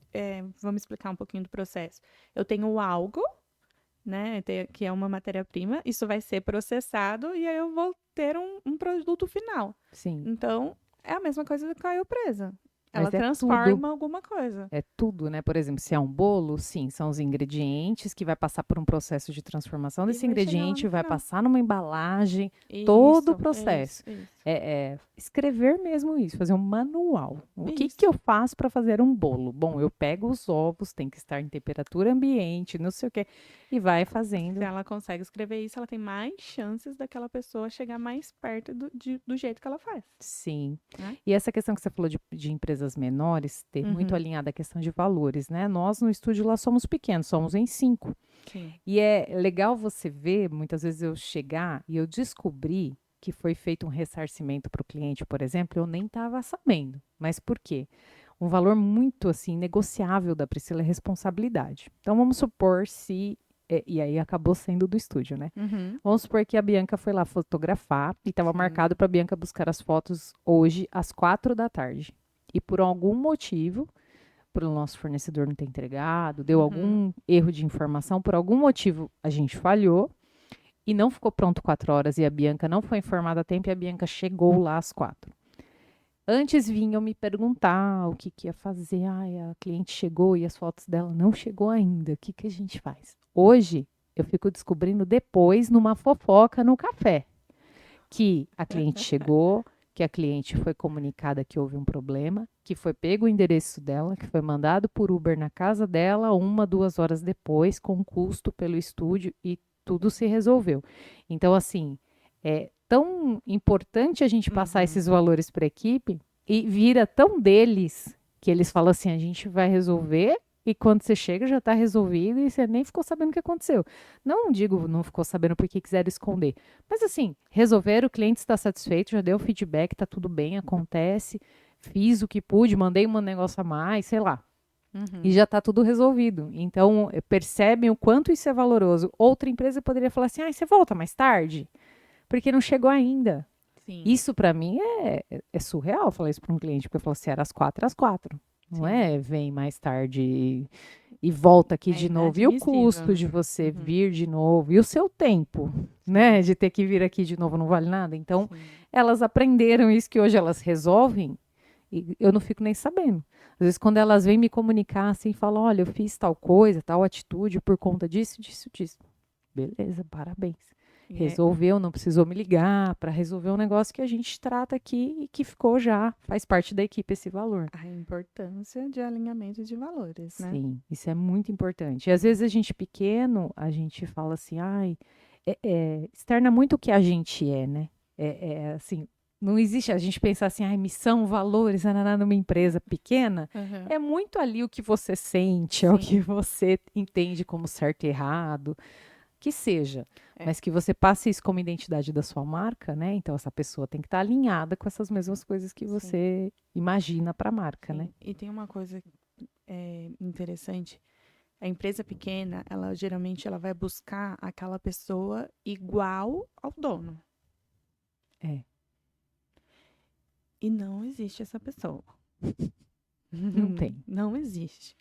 vamos explicar um pouquinho do processo. Eu tenho algo, né, que é uma matéria-prima, isso vai ser processado e aí eu vou ter um produto final. Sim, Então, é a mesma coisa do caiu presa. mas Ela transforma alguma coisa. é tudo, né? Por exemplo, se é um bolo, sim, são os ingredientes que vai passar por um processo de transformação E desse vai chegar lá no ingrediente, vai final. passar numa embalagem, todo o Isso, isso, processo. isso. É escrever mesmo isso, fazer um manual. O que que Isso. eu faço para fazer um bolo? Bom, eu pego os ovos, tem que estar em temperatura ambiente, não sei o quê, e vai Se fazendo. ela consegue escrever isso, ela tem mais chances daquela pessoa chegar mais perto do jeito que ela faz, Sim. né? E essa questão que você falou de empresas menores, ter muito Uhum. alinhada a questão de valores, né? Nós no estúdio lá somos pequenos, somos em 5. Sim. E é legal você ver, muitas vezes eu chegar e eu descobri que foi feito um ressarcimento para o cliente, por exemplo, eu nem estava sabendo. Mas por quê? Um valor muito assim negociável da Priscila é responsabilidade. Então vamos supor se e aí acabou sendo do estúdio, né? Uhum. Vamos supor que a Bianca foi lá fotografar e estava Sim. marcado para a Bianca buscar as fotos hoje às 4 da tarde. E por algum motivo, por o nosso fornecedor não ter entregado, deu Uhum. algum erro de informação, por algum motivo a gente falhou e não ficou pronto 4 horas e a Bianca não foi informada a tempo e a Bianca chegou lá às 4. Antes vinham me perguntar o que, que ia fazer. Ai, a cliente chegou e as fotos dela não chegou ainda. O que, que a gente faz? Hoje eu fico descobrindo depois numa fofoca no café que a cliente chegou, que a cliente foi comunicada que houve um problema, que foi pego o endereço dela, que foi mandado por Uber na casa dela 1, 2 horas depois, com custo pelo estúdio e tudo se resolveu. Então, assim, é tão importante a gente passar Uhum. esses valores para a equipe e vira tão deles que eles falam assim: a gente vai resolver. E quando você chega, já está resolvido e você nem ficou sabendo o que aconteceu. Não digo, não ficou sabendo porque quiseram esconder. Mas assim, resolver, o cliente está satisfeito, já deu feedback, tá tudo bem, acontece, fiz o que pude, mandei um negócio a mais, sei lá. E Uhum. já está tudo resolvido. Então, percebem o quanto isso é valoroso. Outra empresa poderia falar assim: ah, você volta mais tarde? Porque não chegou ainda. Sim, Isso para mim é surreal falar isso para um cliente, porque eu falo assim, era às 4, às 4. Não sim. é vem mais tarde e volta aqui É de novo. E o inadmissível, custo né? de você Uhum. vir de novo? E o seu tempo, Sim, né? De ter que vir aqui de novo não vale nada. Então, sim. elas aprenderam isso que hoje elas resolvem e eu não fico nem sabendo. Às vezes, quando elas vêm me comunicar assim, falam: olha, eu fiz tal coisa, tal atitude por conta disso, disso, disso. beleza, parabéns. E Resolveu, não precisou me ligar para resolver um negócio que a gente trata aqui e que ficou já, faz parte da equipe esse valor. a importância de alinhamento de valores, né? Sim, isso é muito importante. E às vezes a gente pequeno, a gente fala assim, ai, externa muito o que a gente é, né? Assim, não existe a gente pensar assim, ai, missão, valores, ananá, numa empresa pequena. Aham. É muito ali o que você sente, é o que Sim. você entende como certo e errado, que seja. É. Mas que você passe isso como identidade da sua marca, né? Então essa pessoa tem que estar alinhada com essas mesmas coisas que Sim. você imagina para a marca, né? Sim. E tem uma coisa interessante. A empresa pequena, ela geralmente ela vai buscar aquela pessoa igual ao dono. É. E não existe essa pessoa. Não tem. Não existe,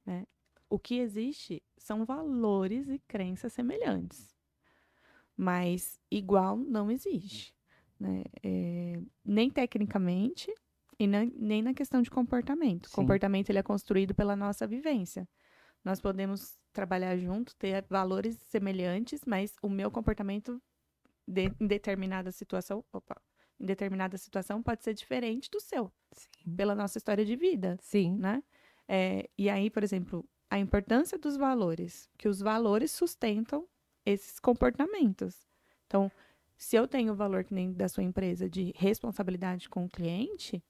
né? O que existe são valores e crenças semelhantes. Mas igual não existe, né? Nem tecnicamente e nem na questão de comportamento. O Sim. comportamento ele é construído pela nossa vivência. Nós podemos trabalhar junto, ter valores semelhantes, mas o meu comportamento em determinada situação, em determinada situação pode ser diferente do seu, Sim. pela nossa história de vida, Sim. né? E aí, por exemplo, a importância dos valores, que os valores sustentam esses comportamentos. Então, se eu tenho o valor que nem da sua empresa de responsabilidade com o cliente,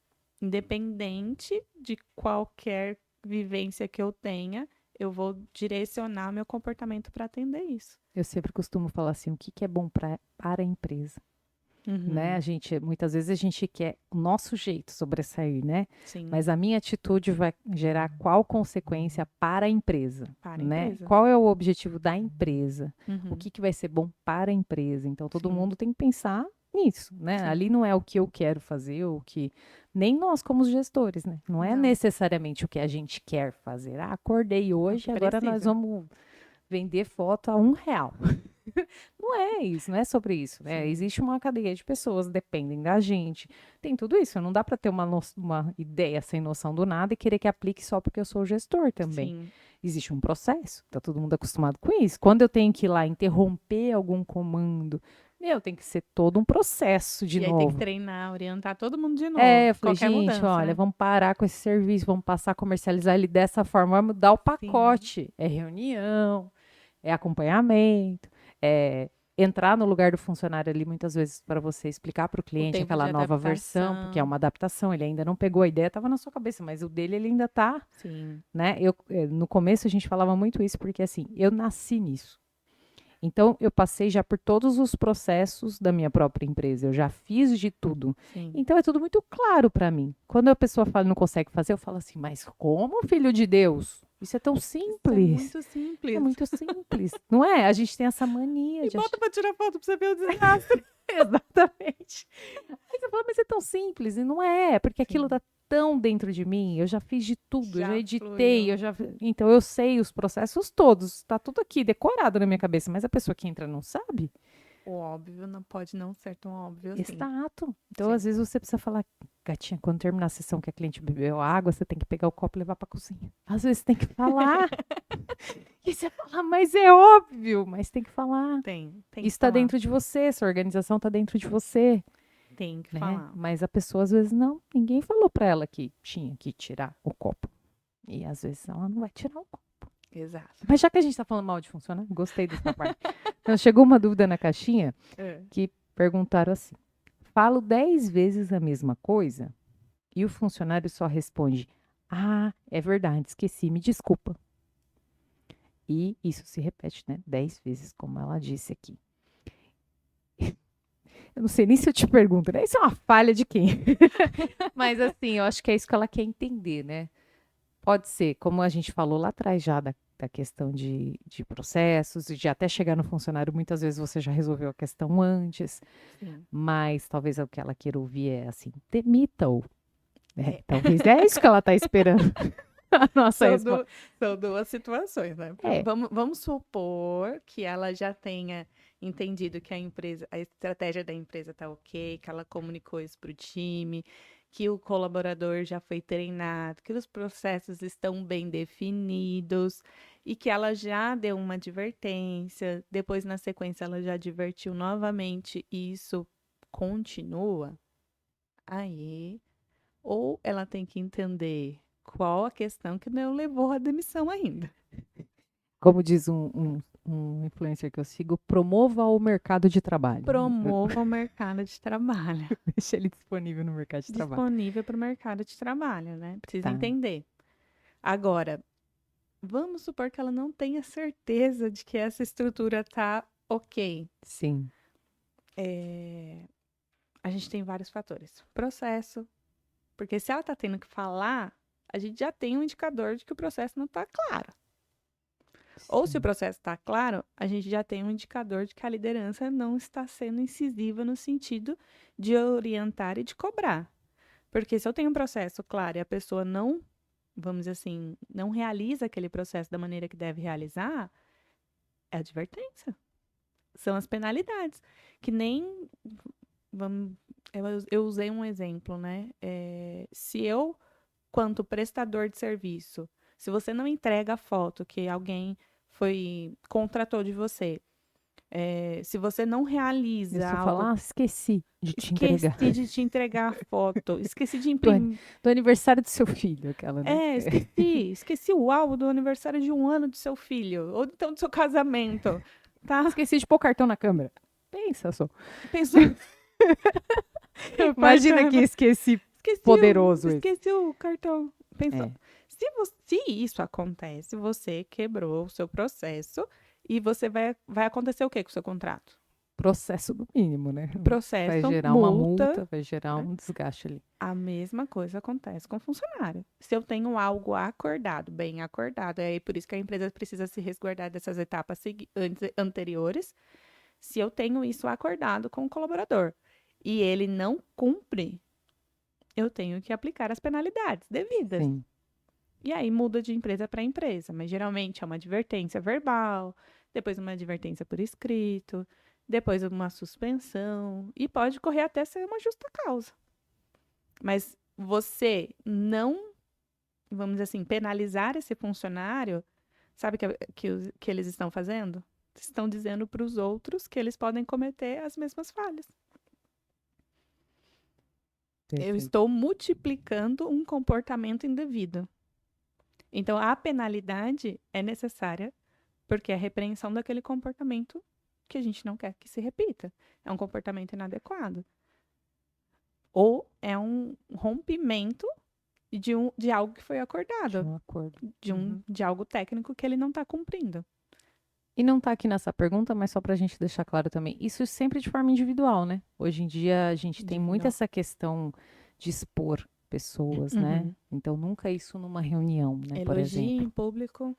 independente de qualquer vivência que eu tenha, eu vou direcionar meu comportamento para atender isso. Eu sempre costumo falar assim, o que que é bom para a empresa, né? A gente, muitas vezes a gente quer o nosso jeito sobressair, né? Sim, Mas a minha atitude vai gerar qual consequência para a empresa, para a né? empresa. Qual é o objetivo da empresa? Uhum. O que que vai ser bom para a empresa? Então, todo Sim. mundo tem que pensar nisso, né? Sim. Ali não é o que eu quero fazer, o que... Nem nós como gestores, né? Não é Não. necessariamente o que a gente quer fazer. Ah, acordei hoje, agora nós Precisa. vamos vender foto a R$ 1. Não é isso, não é sobre isso, né? Sim. Existe uma cadeia de pessoas, dependem da gente. Tem tudo isso, não dá para ter uma ideia sem noção do nada e querer que aplique só porque eu sou o gestor também. Sim. Existe um processo, tá todo mundo acostumado com isso. Quando eu tenho que ir lá interromper algum comando, tem que ser todo um processo de E aí tem que novo. treinar, orientar todo mundo de novo. Eu falei, Qualquer gente, mudança, olha, né? vamos parar com esse serviço, vamos passar a comercializar ele dessa forma, vamos mudar o pacote. É reunião, é acompanhamento, é entrar no lugar do funcionário ali muitas vezes para você explicar para o cliente tempo aquela de nova versão, porque é uma adaptação, ele ainda não pegou a ideia, estava na sua cabeça, mas o dele ele ainda está, Sim. né? No começo a gente falava muito isso, porque assim, eu nasci nisso. Então, eu passei já por todos os processos da minha própria empresa, eu já fiz de tudo. Sim. Então, é tudo muito claro para mim. Quando a pessoa fala não consegue fazer, eu falo assim, mas como, filho de Deus? Isso é tão simples. Isso é muito simples. É muito simples. Não é? A gente tem essa mania E de bota pra tirar foto pra você ver o desastre. Exatamente. Aí você fala, mas é tão simples. E não é, porque aquilo tá tão dentro de mim. Eu já fiz de tudo, eu já editei, fluiu. Então eu sei os processos todos. Tá tudo aqui decorado na minha cabeça, mas a pessoa que entra não sabe. O óbvio não pode não ser tão óbvio assim. Exato. Então, Sim. às vezes, você precisa falar, gatinha, quando terminar a sessão que a cliente bebeu água, você tem que pegar o copo e levar pra cozinha. Às vezes tem que falar. E você fala, mas é óbvio, mas tem que falar. Tem Isso que tá falar. dentro de você, sua organização tá dentro de você. Tem que Né? falar. Mas a pessoa, às vezes, não. Ninguém falou pra ela que tinha que tirar o copo. E, às vezes, ela não vai tirar o copo. Exato. Mas já que a gente tá falando mal de funcionário, gostei dessa parte. Então, chegou uma dúvida na caixinha que perguntaram assim: falo 10 vezes a mesma coisa e o funcionário só responde: ah, é verdade, esqueci, me desculpa. E isso se repete, né? 10 vezes, como ela disse aqui. Eu não sei nem se eu te pergunto, né? Isso é uma falha de quem? Mas assim, eu acho que é isso que ela quer entender, né? Pode ser, como a gente falou lá atrás já da questão de processos, e de até chegar no funcionário, muitas vezes você já resolveu a questão antes, Sim. mas talvez o que ela queira ouvir é assim, demita-o. Talvez é isso que ela está esperando. A nossa resposta. São duas situações, né? Vamos supor que ela já tenha entendido que a estratégia da empresa tá ok, que ela comunicou isso para o time, que o colaborador já foi treinado, que os processos estão bem definidos. e que ela já deu uma advertência, depois na sequência ela já advertiu novamente e isso continua, aí ou ela tem que entender qual a questão que não levou à demissão ainda. Como diz um influencer que eu sigo, promova o mercado de trabalho. Promova o mercado de trabalho. Deixa ele disponível no mercado de trabalho. Disponível para o mercado de trabalho, né? Precisa Tá. entender. Agora, vamos supor que ela não tenha certeza de que essa estrutura tá ok. Sim. A gente tem vários fatores. Processo. Porque se ela tá tendo que falar, a gente já tem um indicador de que o processo não tá claro. Ou se o processo está claro, a gente já tem um indicador de que a liderança não está sendo incisiva no sentido de orientar e de cobrar. Porque se eu tenho um processo claro e a pessoa não, vamos dizer assim, não realiza aquele processo da maneira que deve realizar, é advertência. São as penalidades. Que nem, eu usei um exemplo, né? Se eu, quanto prestador de serviço, se você não entrega a foto que alguém contratou de você, se você não realiza Você algo, fala, esqueci de te entregar. esqueci de te entregar a foto, esqueci de imprimir, Do aniversário do seu filho, aquela, né? esqueci o álbum do aniversário de 1 ano do seu filho, ou então do seu casamento, tá? Esqueci de pôr o cartão na câmera. Pensa só. Pensou, Imagina que esqueci poderoso esse. esqueci o cartão. Pensou. É. Se isso acontece, você quebrou o seu processo e você vai acontecer o que com o seu contrato? Processo do mínimo, né? Processo, Vai gerar uma multa, vai gerar um desgaste ali. A mesma coisa acontece com o funcionário. Se eu tenho algo acordado, bem acordado, é por isso que a empresa precisa se resguardar dessas etapas anteriores. Se eu tenho isso acordado com o colaborador e ele não cumpre, eu tenho que aplicar as penalidades devidas. Sim. E aí muda de empresa para empresa, mas geralmente é uma advertência verbal, depois uma advertência por escrito, depois uma suspensão e pode correr até ser uma justa causa. Mas você não, vamos dizer assim, penalizar esse funcionário, sabe que eles estão fazendo? Estão dizendo para os outros que eles podem cometer as mesmas falhas. Perfeito. Eu estou multiplicando um comportamento indevido. Então, a penalidade é necessária porque é a repreensão daquele comportamento que a gente não quer que se repita. É um comportamento inadequado. Ou é um rompimento de algo que foi acordado. De um acordo. De algo técnico que ele não está cumprindo. E não está aqui nessa pergunta, mas só para a gente deixar claro também. Isso sempre de forma individual, né? Hoje em dia a gente tem muito essa questão de expor pessoas, né? Então nunca isso numa reunião, né? Por exemplo. Elogio em público,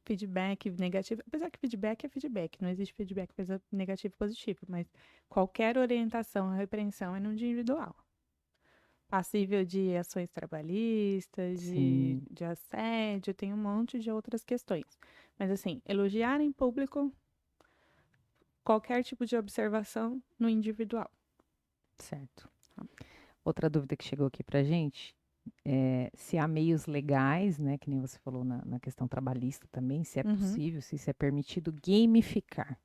feedback negativo. Apesar que feedback é feedback, não existe feedback negativo e positivo, mas qualquer orientação, repreensão é no individual. Passível de ações trabalhistas, de assédio, tem um monte de outras questões. Mas assim, elogiar em público, qualquer tipo de observação no individual. Certo. Outra dúvida que chegou aqui pra gente é se há meios legais, né, que nem você falou na questão trabalhista também, se é possível, se isso é permitido gamificar.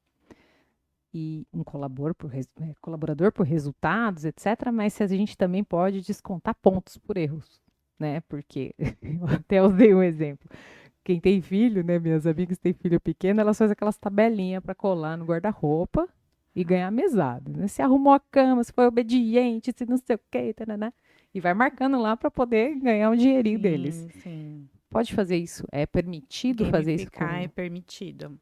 E um colaborador por resultados, etc., mas se a gente também pode descontar pontos por erros, né? Porque eu até usei um exemplo. Quem tem filho, né, minhas amigas que têm filho pequeno, elas fazem aquelas tabelinhas para colar no guarda-roupa e ganhar mesada, né? Se arrumou a cama, se foi obediente, se não sei o quê, né? E vai marcando lá para poder ganhar um dinheirinho deles. Sim. Pode fazer isso? É permitido fazer isso? É permitido.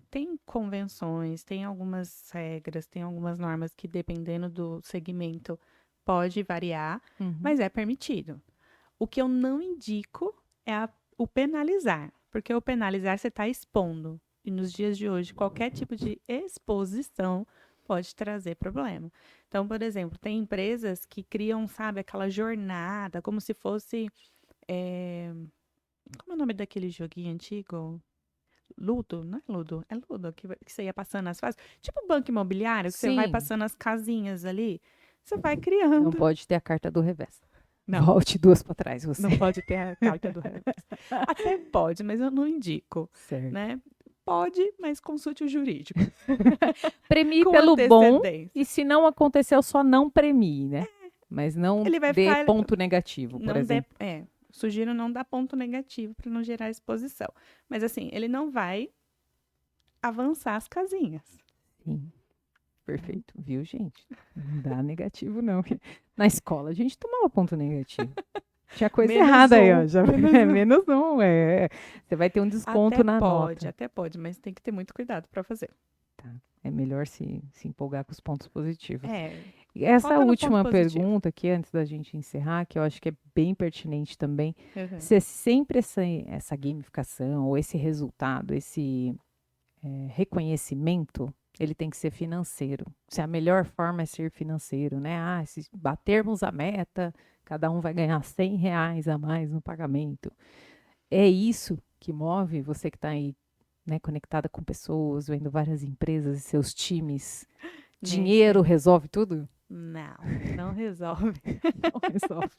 Tem convenções, tem algumas regras, tem algumas normas que, dependendo do segmento, pode variar, mas é permitido. O que eu não indico é o penalizar, porque o penalizar você está expondo. E nos dias de hoje, qualquer tipo de exposição pode trazer problema. Então, por exemplo, tem empresas que criam, sabe, aquela jornada, como se fosse... Como é o nome daquele joguinho antigo? Ludo, não é Ludo? É Ludo, que você ia passando as fases. Tipo banco imobiliário, que você vai passando as casinhas ali. Você vai criando. Não pode ter a carta do revés. Não, Volte 2 para trás, você. não pode ter a carta do Hermes. Até pode, mas eu não indico, Certo. né? Pode, mas consulte o jurídico. Premie Com pelo bom, antecedência. e se não aconteceu, só não premie, né? Mas não Ele vai dê ficar- ponto negativo, por Não dê, exemplo. sugiro não dar ponto negativo para não gerar exposição. Mas assim, ele não vai avançar as casinhas. Sim. Perfeito. Viu, gente? Não dá negativo, não. Na escola a gente tomava ponto negativo. Tinha coisa Menos errada aí, ó. um, Já menos é um. menos um. Você vai ter um desconto na nota. Até pode, mas tem que ter muito cuidado para fazer. É melhor se empolgar com os pontos positivos. E essa Foca no ponto última positivo. pergunta aqui, antes da gente encerrar, que eu acho que é bem pertinente também, Uhum. se é sempre essa gamificação, ou esse resultado, esse reconhecimento, ele tem que ser financeiro. Se a melhor forma é ser financeiro, né? Ah, se batermos a meta, cada um vai ganhar R$ 100 a mais no pagamento. É isso que move você que está aí, né, conectada com pessoas, vendo várias empresas e seus times. Dinheiro resolve tudo? Não resolve. Não resolve.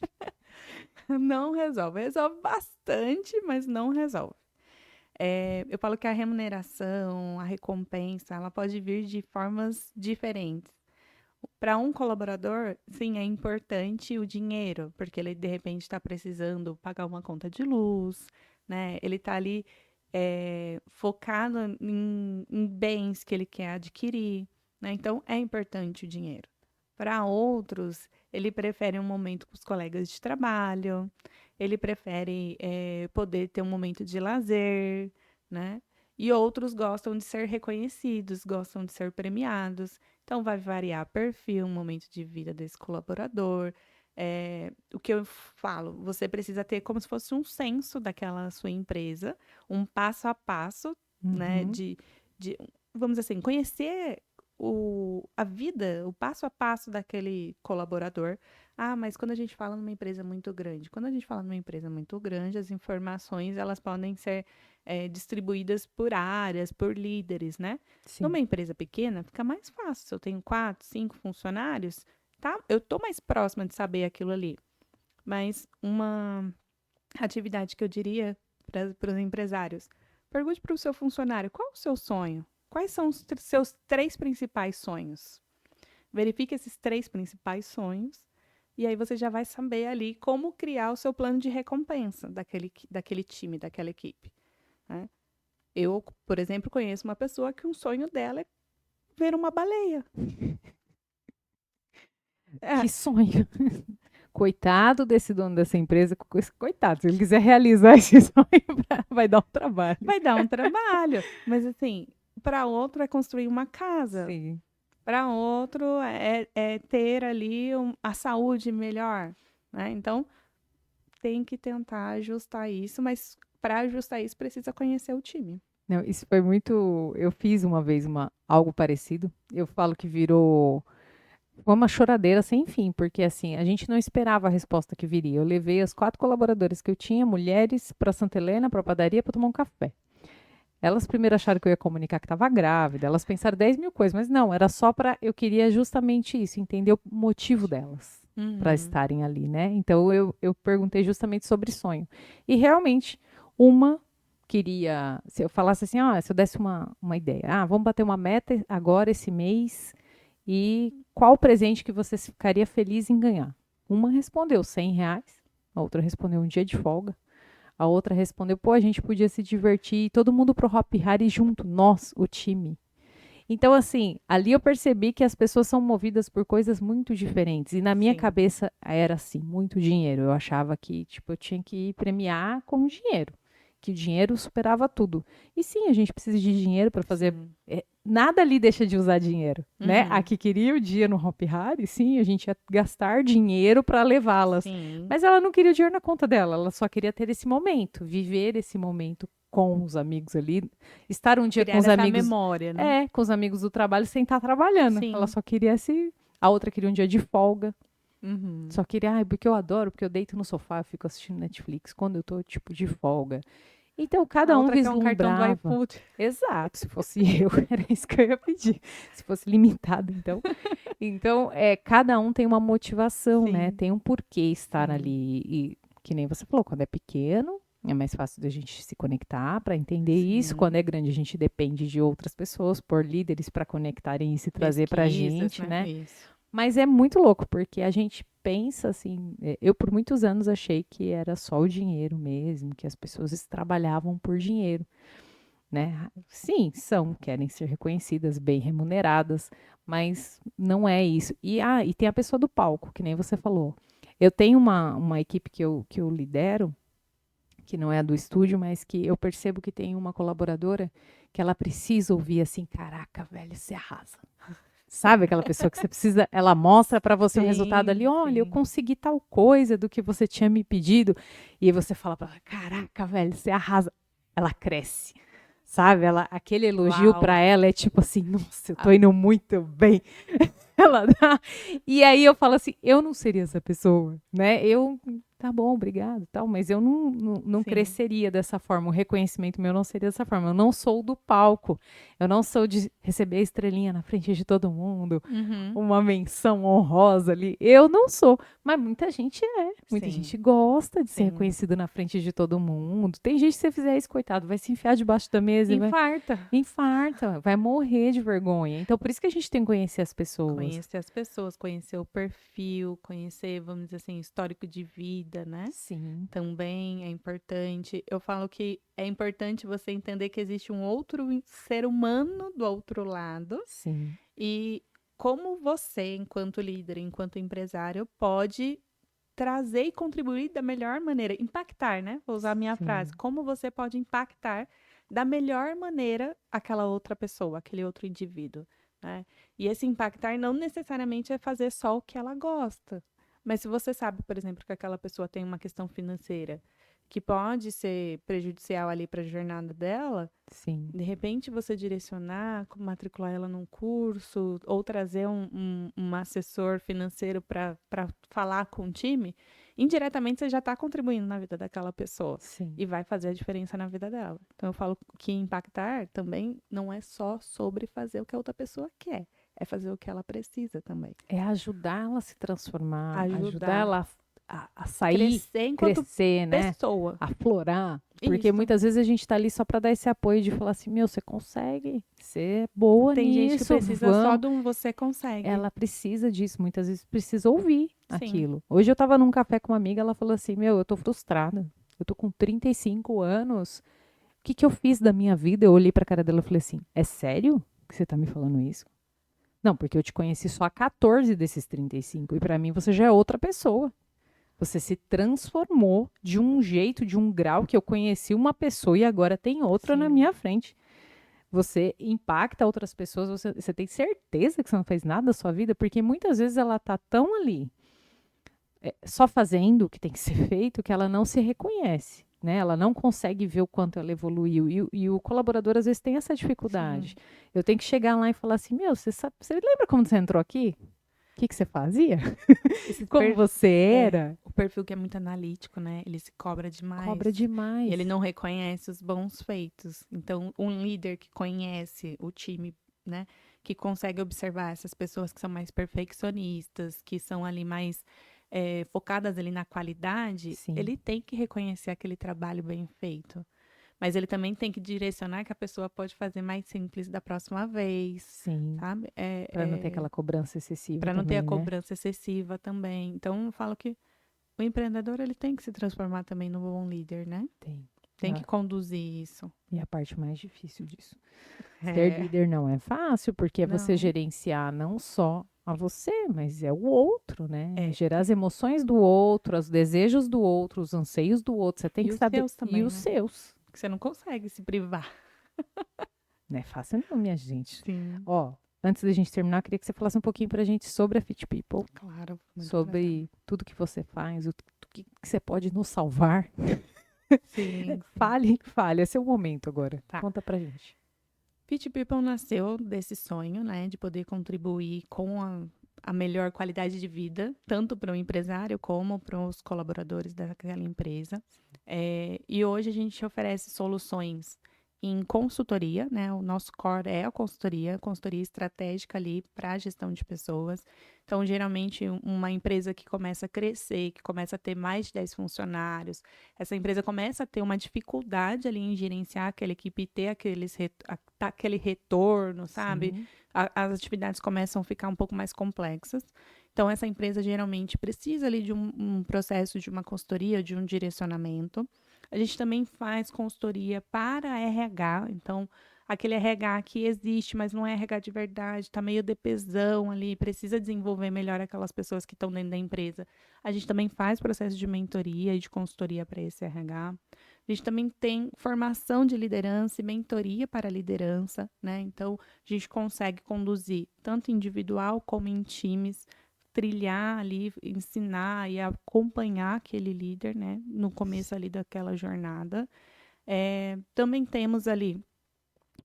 Não resolve. Resolve bastante, mas não resolve. Eu falo que a remuneração, a recompensa, ela pode vir de formas diferentes. Para um colaborador, sim, é importante o dinheiro, porque ele de repente está precisando pagar uma conta de luz, né? Ele está ali focado em bens que ele quer adquirir, né? Então é importante o dinheiro. Para outros, ele prefere um momento com os colegas de trabalho, ele prefere poder ter um momento de lazer, né? E outros gostam de ser reconhecidos, gostam de ser premiados. Então, vai variar perfil, momento de vida desse colaborador. O que eu falo, você precisa ter como se fosse um censo daquela sua empresa, um passo a passo, né? Vamos dizer assim, conhecer a vida, o passo a passo daquele colaborador. Ah, mas quando a gente fala numa empresa muito grande, as informações elas podem ser distribuídas por áreas, por líderes, né? Sim. Numa empresa pequena, fica mais fácil. Se eu tenho 4, 5 funcionários, tá? Eu tô mais próxima de saber aquilo ali. Mas uma atividade que eu diria para os empresários: pergunte para o seu funcionário qual o seu sonho? Quais são os seus 3 principais sonhos? Verifique esses 3 principais sonhos e aí você já vai saber ali como criar o seu plano de recompensa daquele time, daquela equipe, né? Eu, por exemplo, conheço uma pessoa que um sonho dela é ver uma baleia. Que sonho. Coitado desse dono dessa empresa, coitado, se ele quiser realizar esse sonho, vai dar um trabalho. Vai dar um trabalho, mas assim, para outro é construir uma casa. Sim. Para outro é ter ali a saúde melhor, né? Então, tem que tentar ajustar isso, mas para ajustar isso precisa conhecer o time. Não, isso foi muito. Eu fiz uma vez algo parecido. Eu falo que virou uma choradeira sem fim, porque assim, a gente não esperava a resposta que viria. Eu levei as 4 colaboradoras que eu tinha, mulheres, para Santa Helena, para a padaria, para tomar um café. Elas primeiro acharam que eu ia comunicar que estava grávida, elas pensaram 10 mil coisas, mas não, era só para. Eu queria justamente isso, entender o motivo delas para estarem ali, né? Então eu perguntei justamente sobre sonho. E realmente, uma queria. Se eu falasse assim, se eu desse uma ideia, vamos bater uma meta agora esse mês, e qual presente que você ficaria feliz em ganhar? Uma respondeu R$ 100, a outra respondeu um dia de folga. A outra respondeu, a gente podia se divertir, todo mundo pro Hop Hari junto, nós, o time. Então, assim, ali eu percebi que as pessoas são movidas por coisas muito diferentes. E na minha cabeça era assim, muito dinheiro. Eu achava que, eu tinha que premiar com dinheiro. Que o dinheiro superava tudo. E sim, a gente precisa de dinheiro para fazer. Nada ali deixa de usar dinheiro, né? A que queria o dia no Hop Hari, sim, a gente ia gastar dinheiro para levá-las. Mas ela não queria o dinheiro na conta dela, ela só queria ter esse momento, viver esse momento com os amigos ali, estar um dia criar com os amigos. Memória, né? Com os amigos do trabalho sem estar trabalhando. Sim. Ela só queria a outra queria um dia de folga. Uhum. Só queria, porque eu adoro, porque eu deito no sofá, eu fico assistindo Netflix quando eu tô, de folga. Então, cada A um outra quer um cartão do vislumbrava. iFood. Exato, se fosse eu, era isso que eu ia pedir. Se fosse limitado, então. Então, cada um tem uma motivação, né? Sim, Tem um porquê estar sim. ali. E, que nem você falou, quando é pequeno, é mais fácil da gente se conectar para entender isso. Quando Sim. é grande, a gente depende de outras pessoas, por líderes para conectarem isso e trazer para a Pesquisas, gente, né? né? Isso. Mas é muito louco, porque a gente pensa assim. Eu, por muitos anos, achei que era só o dinheiro mesmo, que as pessoas trabalhavam por dinheiro, né? Sim, são, querem ser reconhecidas, bem remuneradas, mas não é isso. E tem a pessoa do palco, que nem você falou. Eu tenho uma equipe que eu lidero, que não é a do estúdio, mas que eu percebo que tem uma colaboradora que ela precisa ouvir assim, caraca, velho, você arrasa. Sabe aquela pessoa que você precisa, ela mostra para você o resultado ali, Sim, olha, eu sim. consegui tal coisa do que você tinha me pedido, e aí você fala para ela, caraca, velho, você arrasa. Ela cresce. Sabe? Aquele elogio Uau. para ela é tipo assim, nossa, eu tô Ah, indo muito bem. Ela dá. E aí eu falo assim, eu não seria essa pessoa, né? Tá bom, obrigado, tal, mas eu não sim. cresceria dessa forma. O reconhecimento meu não seria dessa forma. Eu não sou do palco. Eu não sou de receber a estrelinha na frente de todo mundo, Uhum. uma menção honrosa ali. Eu não sou, mas muita gente é. Muita Sim, gente gosta de ser sim. reconhecido na frente de todo mundo. Tem gente que se você fizer isso, coitado, vai se enfiar debaixo da mesa e vai Infarta. infarta, vai morrer de vergonha. Então por isso que a gente tem que conhecer as pessoas. Conhecer as pessoas, conhecer o perfil, conhecer, vamos dizer assim, histórico de vida, né? Sim, Também é importante. Eu falo que é importante você entender que existe um outro ser humano do outro lado sim, e como você, enquanto líder, enquanto empresário, pode trazer e contribuir da melhor maneira, impactar, né? Vou usar a minha frase. sim. Como você pode impactar da melhor maneira aquela outra pessoa, aquele outro indivíduo, né? E esse impactar não necessariamente é fazer só o que ela gosta. Mas se você sabe, por exemplo, que aquela pessoa tem uma questão financeira que pode ser prejudicial ali para a jornada dela, Sim, de repente você direcionar, matricular ela num curso, ou trazer um assessor financeiro para falar com o time, indiretamente você já está contribuindo na vida daquela pessoa sim. e vai fazer a diferença na vida dela. Então eu falo que impactar também não é só sobre fazer o que a outra pessoa quer, é fazer o que ela precisa também. É ajudar ela a se transformar, ajudar Ajudar, ela a sair, crescer enquanto crescer, né? pessoa. A florar. Porque Isso. muitas vezes a gente tá ali só para dar esse apoio de falar assim, meu, você consegue, você é boa Tem gente que nisso, precisa só vamos. de um você consegue. Ela precisa disso, muitas vezes precisa ouvir Sim. aquilo. Hoje eu tava num café com uma amiga, ela falou assim, meu, eu tô frustrada. Eu tô com 35 anos. O que que eu fiz da minha vida? Eu olhei pra cara dela e falei assim, é sério que você tá me falando isso? Não, porque eu te conheci só há 14 desses 35 e para mim você já é outra pessoa. Você se transformou de um jeito, de um grau que eu conheci uma pessoa e agora tem outra na Sim. minha frente. Você impacta outras pessoas, você tem certeza que você não fez nada da sua vida? Porque muitas vezes ela tá tão ali, só fazendo o que tem que ser feito, que ela não se reconhece. Né? Ela não consegue ver o quanto ela evoluiu. E o colaborador, às vezes, tem essa dificuldade. Sim. Eu tenho que chegar lá e falar assim: meu, você lembra como você entrou aqui? O que você fazia? Esse Como você era? o perfil que é muito analítico, né? Ele se cobra Cobra demais. E demais. ele não reconhece os bons feitos. Então, um líder que conhece o time, né? Que consegue observar essas pessoas que são mais perfeccionistas, que são ali mais focadas ali na qualidade, Sim, ele tem que reconhecer aquele trabalho bem feito. Mas ele também tem que direcionar que a pessoa pode fazer mais simples da próxima vez, sim. sabe? Para não ter aquela cobrança excessiva Para não ter a também, né? cobrança excessiva também. Então, eu falo que o empreendedor ele tem que se transformar também no bom líder, né? Tem. Tem que conduzir isso. E a parte mais difícil disso. Ser É, líder não é fácil, porque é você não, gerenciar não só a você, mas é o outro, né? É é. gerar as emoções do outro, os desejos do outro, os anseios do outro. Você tem E que os saber. seus E também, os né? seus. Que você não consegue se privar. Não é fácil, não, minha gente. Sim, Ó, antes da gente terminar, eu queria que você falasse um pouquinho pra gente sobre a Fit People, claro, muito prazer. sobre tudo que você faz, o que você pode nos salvar. Sim, sim. Fale, fale, esse é o momento agora. Tá. Conta pra gente. Fit People nasceu desse sonho, né, de poder contribuir com a melhor qualidade de vida, tanto para o empresário como para os colaboradores daquela empresa. E hoje a gente oferece soluções em consultoria, né? O nosso core é a consultoria estratégica ali para a gestão de pessoas. Então, geralmente, uma empresa que começa a crescer, que começa a ter mais de 10 funcionários, essa empresa começa a ter uma dificuldade ali em gerenciar aquela equipe e ter aquele retorno, sabe? Sim. As atividades começam a ficar um pouco mais complexas. Então, essa empresa geralmente precisa ali de um processo de uma consultoria, de um direcionamento. A gente também faz consultoria para RH, então aquele RH que existe, mas não é RH de verdade, está meio DPzão ali, precisa desenvolver melhor aquelas pessoas que estão dentro da empresa. A gente também faz processo de mentoria e de consultoria para esse RH. A gente também tem formação de liderança e mentoria para a liderança, né? Então, a gente consegue conduzir tanto individual como em times, trilhar ali, ensinar e acompanhar aquele líder, né, no começo ali daquela jornada. Também temos ali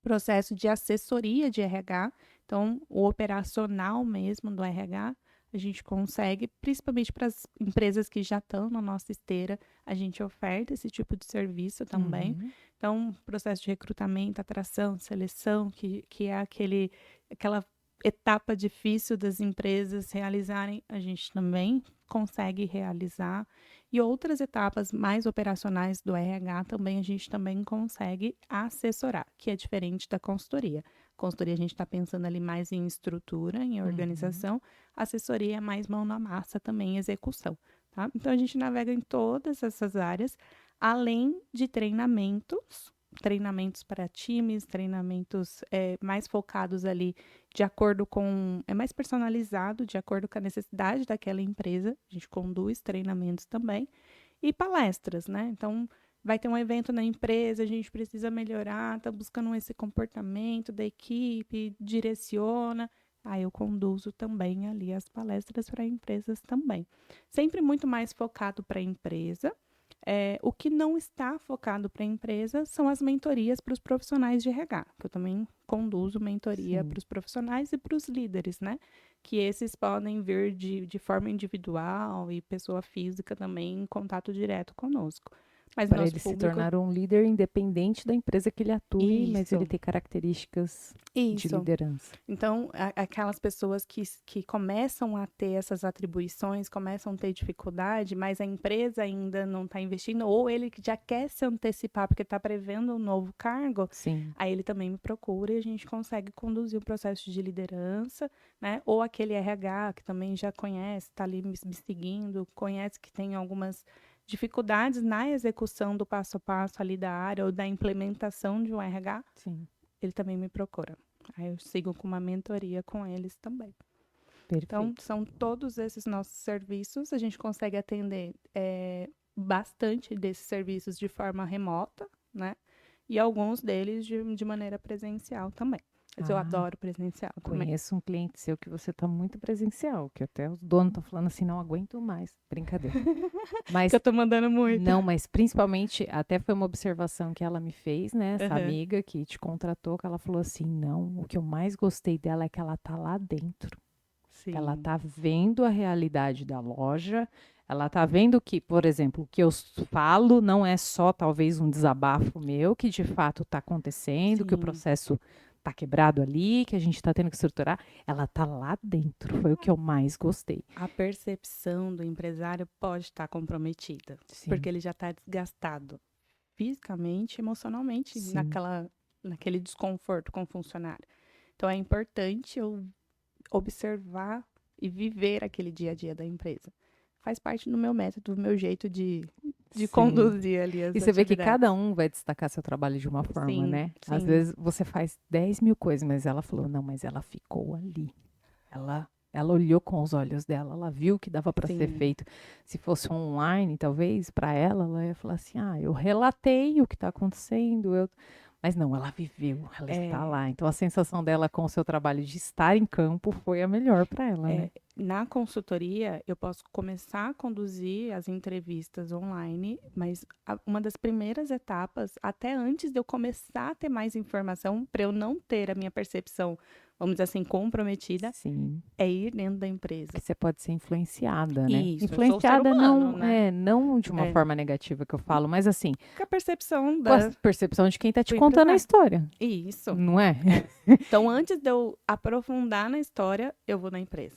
processo de assessoria de RH, então o operacional mesmo do RH, a gente consegue, principalmente para as empresas que já estão na nossa esteira, a gente oferta esse tipo de serviço também. Uhum. Então, processo de recrutamento, atração, seleção, que é aquela etapa difícil das empresas realizarem, a gente também consegue realizar. E outras etapas mais operacionais do RH também a gente também consegue assessorar, que é diferente da consultoria. Consultoria a gente está pensando ali mais em estrutura, em organização. Assessoria é mais mão na massa também, execução. Tá? Então a gente navega em todas essas áreas, além de treinamentos para times, treinamentos mais focados ali de acordo com, é mais personalizado, de acordo com a necessidade daquela empresa. A gente conduz treinamentos também. E palestras, né? Então, vai ter um evento na empresa, a gente precisa melhorar, tá buscando esse comportamento da equipe, direciona. Aí eu conduzo também ali as palestras para empresas também. Sempre muito mais focado para a empresa. O que não está focado para a empresa são as mentorias para os profissionais de RH, que eu também conduzo mentoria para os profissionais e para os líderes, né? Que esses podem vir de forma individual e pessoa física também em contato direto conosco. Mas Para nosso ele se público... tornar um líder independente da empresa que ele atue, mas ele Isso, tem características de isso. liderança. Então, aquelas pessoas que começam a ter essas atribuições, começam a ter dificuldade, mas a empresa ainda não está investindo, ou ele que já quer se antecipar porque está prevendo um novo cargo, Sim. aí ele também me procura e a gente consegue conduzir o processo de liderança, né? Ou aquele RH que também já conhece, está ali me seguindo, conhece que tem algumas dificuldades na execução do passo a passo ali da área ou da implementação de um RH, Sim. ele também me procura. Aí eu sigo com uma mentoria com eles também. Perfeito. Então, são todos esses nossos serviços. A gente consegue atender bastante desses serviços de forma remota, né? E alguns deles de maneira presencial também. Mas eu adoro presencial também. Conheço um cliente seu que você está muito presencial, que até os donos estão falando assim, não aguento mais. Brincadeira. Mas Que eu tô mandando muito. não, mas principalmente, até foi uma observação que ela me fez, né? Essa Uhum. amiga que te contratou, que ela falou assim, não, o que eu mais gostei dela é que ela tá lá dentro. Sim. Ela tá vendo a realidade da loja, ela tá vendo que, por exemplo, o que eu falo não é só talvez um desabafo meu, que de fato está acontecendo, que o Sim. processo tá quebrado ali, que a gente está tendo que estruturar. Ela tá lá dentro, foi o que eu mais gostei. A percepção do empresário pode estar comprometida, Sim. porque ele já está desgastado fisicamente, emocionalmente, Sim. naquele desconforto com o funcionário. Então, é importante eu observar e viver aquele dia a dia da empresa. Faz parte do meu método, do meu jeito de Sim. conduzir ali as E você vê que atividades. cada um vai destacar seu trabalho de uma forma, Sim, né? Às sim. vezes você faz 10 mil coisas, mas ela falou, não, mas ela ficou ali. Ela olhou com os olhos dela, ela viu que dava para ser Sim. feito. Se fosse online, talvez, para ela ia falar assim, eu relatei o que está acontecendo, mas não, ela viveu, ela está lá. Então a sensação dela com o seu trabalho de estar em campo foi a melhor para ela, né? Na consultoria, eu posso começar a conduzir as entrevistas online, mas uma das primeiras etapas, até antes de eu começar a ter mais informação, para eu não ter a minha percepção, vamos dizer assim, comprometida, Sim. é ir dentro da empresa. Que você pode ser influenciada, né? Isso, eu sou ser Influenciada humano, não, né? não de uma É. forma negativa que eu falo, mas assim, Com a percepção com da, a percepção de quem tá te do contando a empresário. história, Isso. não é? Então, antes de eu aprofundar na história, eu vou na empresa.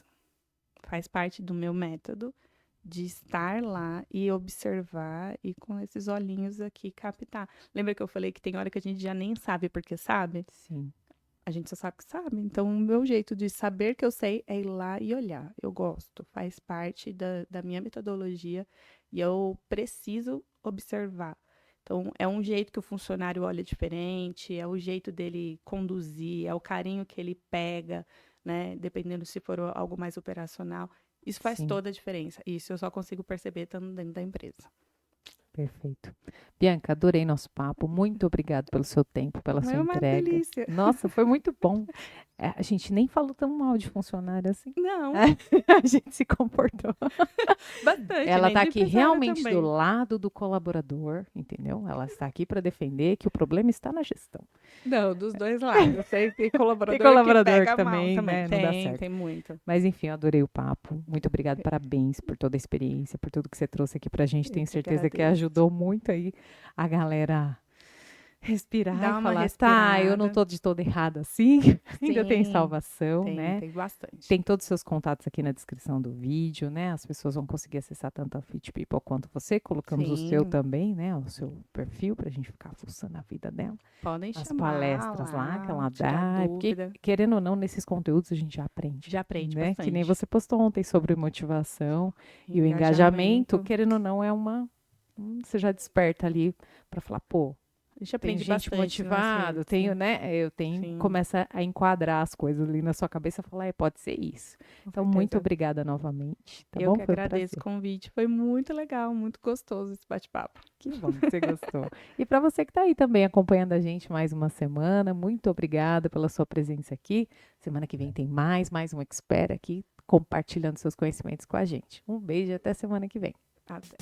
Faz parte do meu método de estar lá e observar e com esses olhinhos aqui captar. Lembra que eu falei que tem hora que a gente já nem sabe porque sabe? Sim. A gente só sabe que sabe. Então, o meu jeito de saber que eu sei é ir lá e olhar. Eu gosto, faz parte da minha metodologia e eu preciso observar. Então, é um jeito que o funcionário olha diferente, é o jeito dele conduzir, é o carinho que ele pega, né? Dependendo se for algo mais operacional. Isso faz Sim. toda a diferença. Isso eu só consigo perceber estando dentro da empresa. Perfeito. Bianca, adorei nosso papo. Muito obrigado pelo seu tempo, pela sua É uma entrega. delícia. Nossa, foi muito bom. A gente nem falou tão mal de funcionário assim. Não, A gente se comportou. bastante. Ela nem está do aqui empresário realmente também. do lado do colaborador, entendeu? Ela está aqui para defender que o problema está na gestão. Não, dos dois lados. Eu sei que tem colaborador, Tem colaborador que pega que mal também, também. né, não dá Tem, certo. tem muito. Mas enfim, eu adorei o papo. Muito obrigada, parabéns por toda a experiência, por tudo que você trouxe aqui pra gente. Eu Tenho que certeza que agradeço. ajudou muito aí a galera respirar Dá e uma falar, tá, eu não respirada. tô de todo errado assim. Ainda tem Sim, salvação, tem, né? tem bastante. Tem todos os seus contatos aqui na descrição do vídeo, né? As pessoas vão conseguir acessar tanto a Fit People quanto você. Colocamos o seu Sim. também, né? O seu perfil pra gente ficar fuçando a vida dela. Podem As chamar palestras lá que ela tirar dá. Porque, dúvida. querendo ou não, nesses conteúdos a gente já aprende. Já aprende Né? bastante. Que nem você postou ontem sobre motivação e o engajamento, querendo ou não, é uma. Você já desperta ali para falar, pô, A gente tem aprende gente bastante motivada, nas tenho, redes. né? Eu tenho, Sim. começa a enquadrar as coisas ali na sua cabeça e falar, pode ser isso. Com Então, certeza. muito obrigada novamente. Tá Eu bom? que Foi um agradeço o prazer. convite. Foi muito legal, muito gostoso esse bate-papo. Que bom que você gostou. E para você que está aí também acompanhando a gente mais uma semana, muito obrigada pela sua presença aqui. Semana que vem tem mais um expert aqui compartilhando seus conhecimentos com a gente. Um beijo e até semana que vem. Até.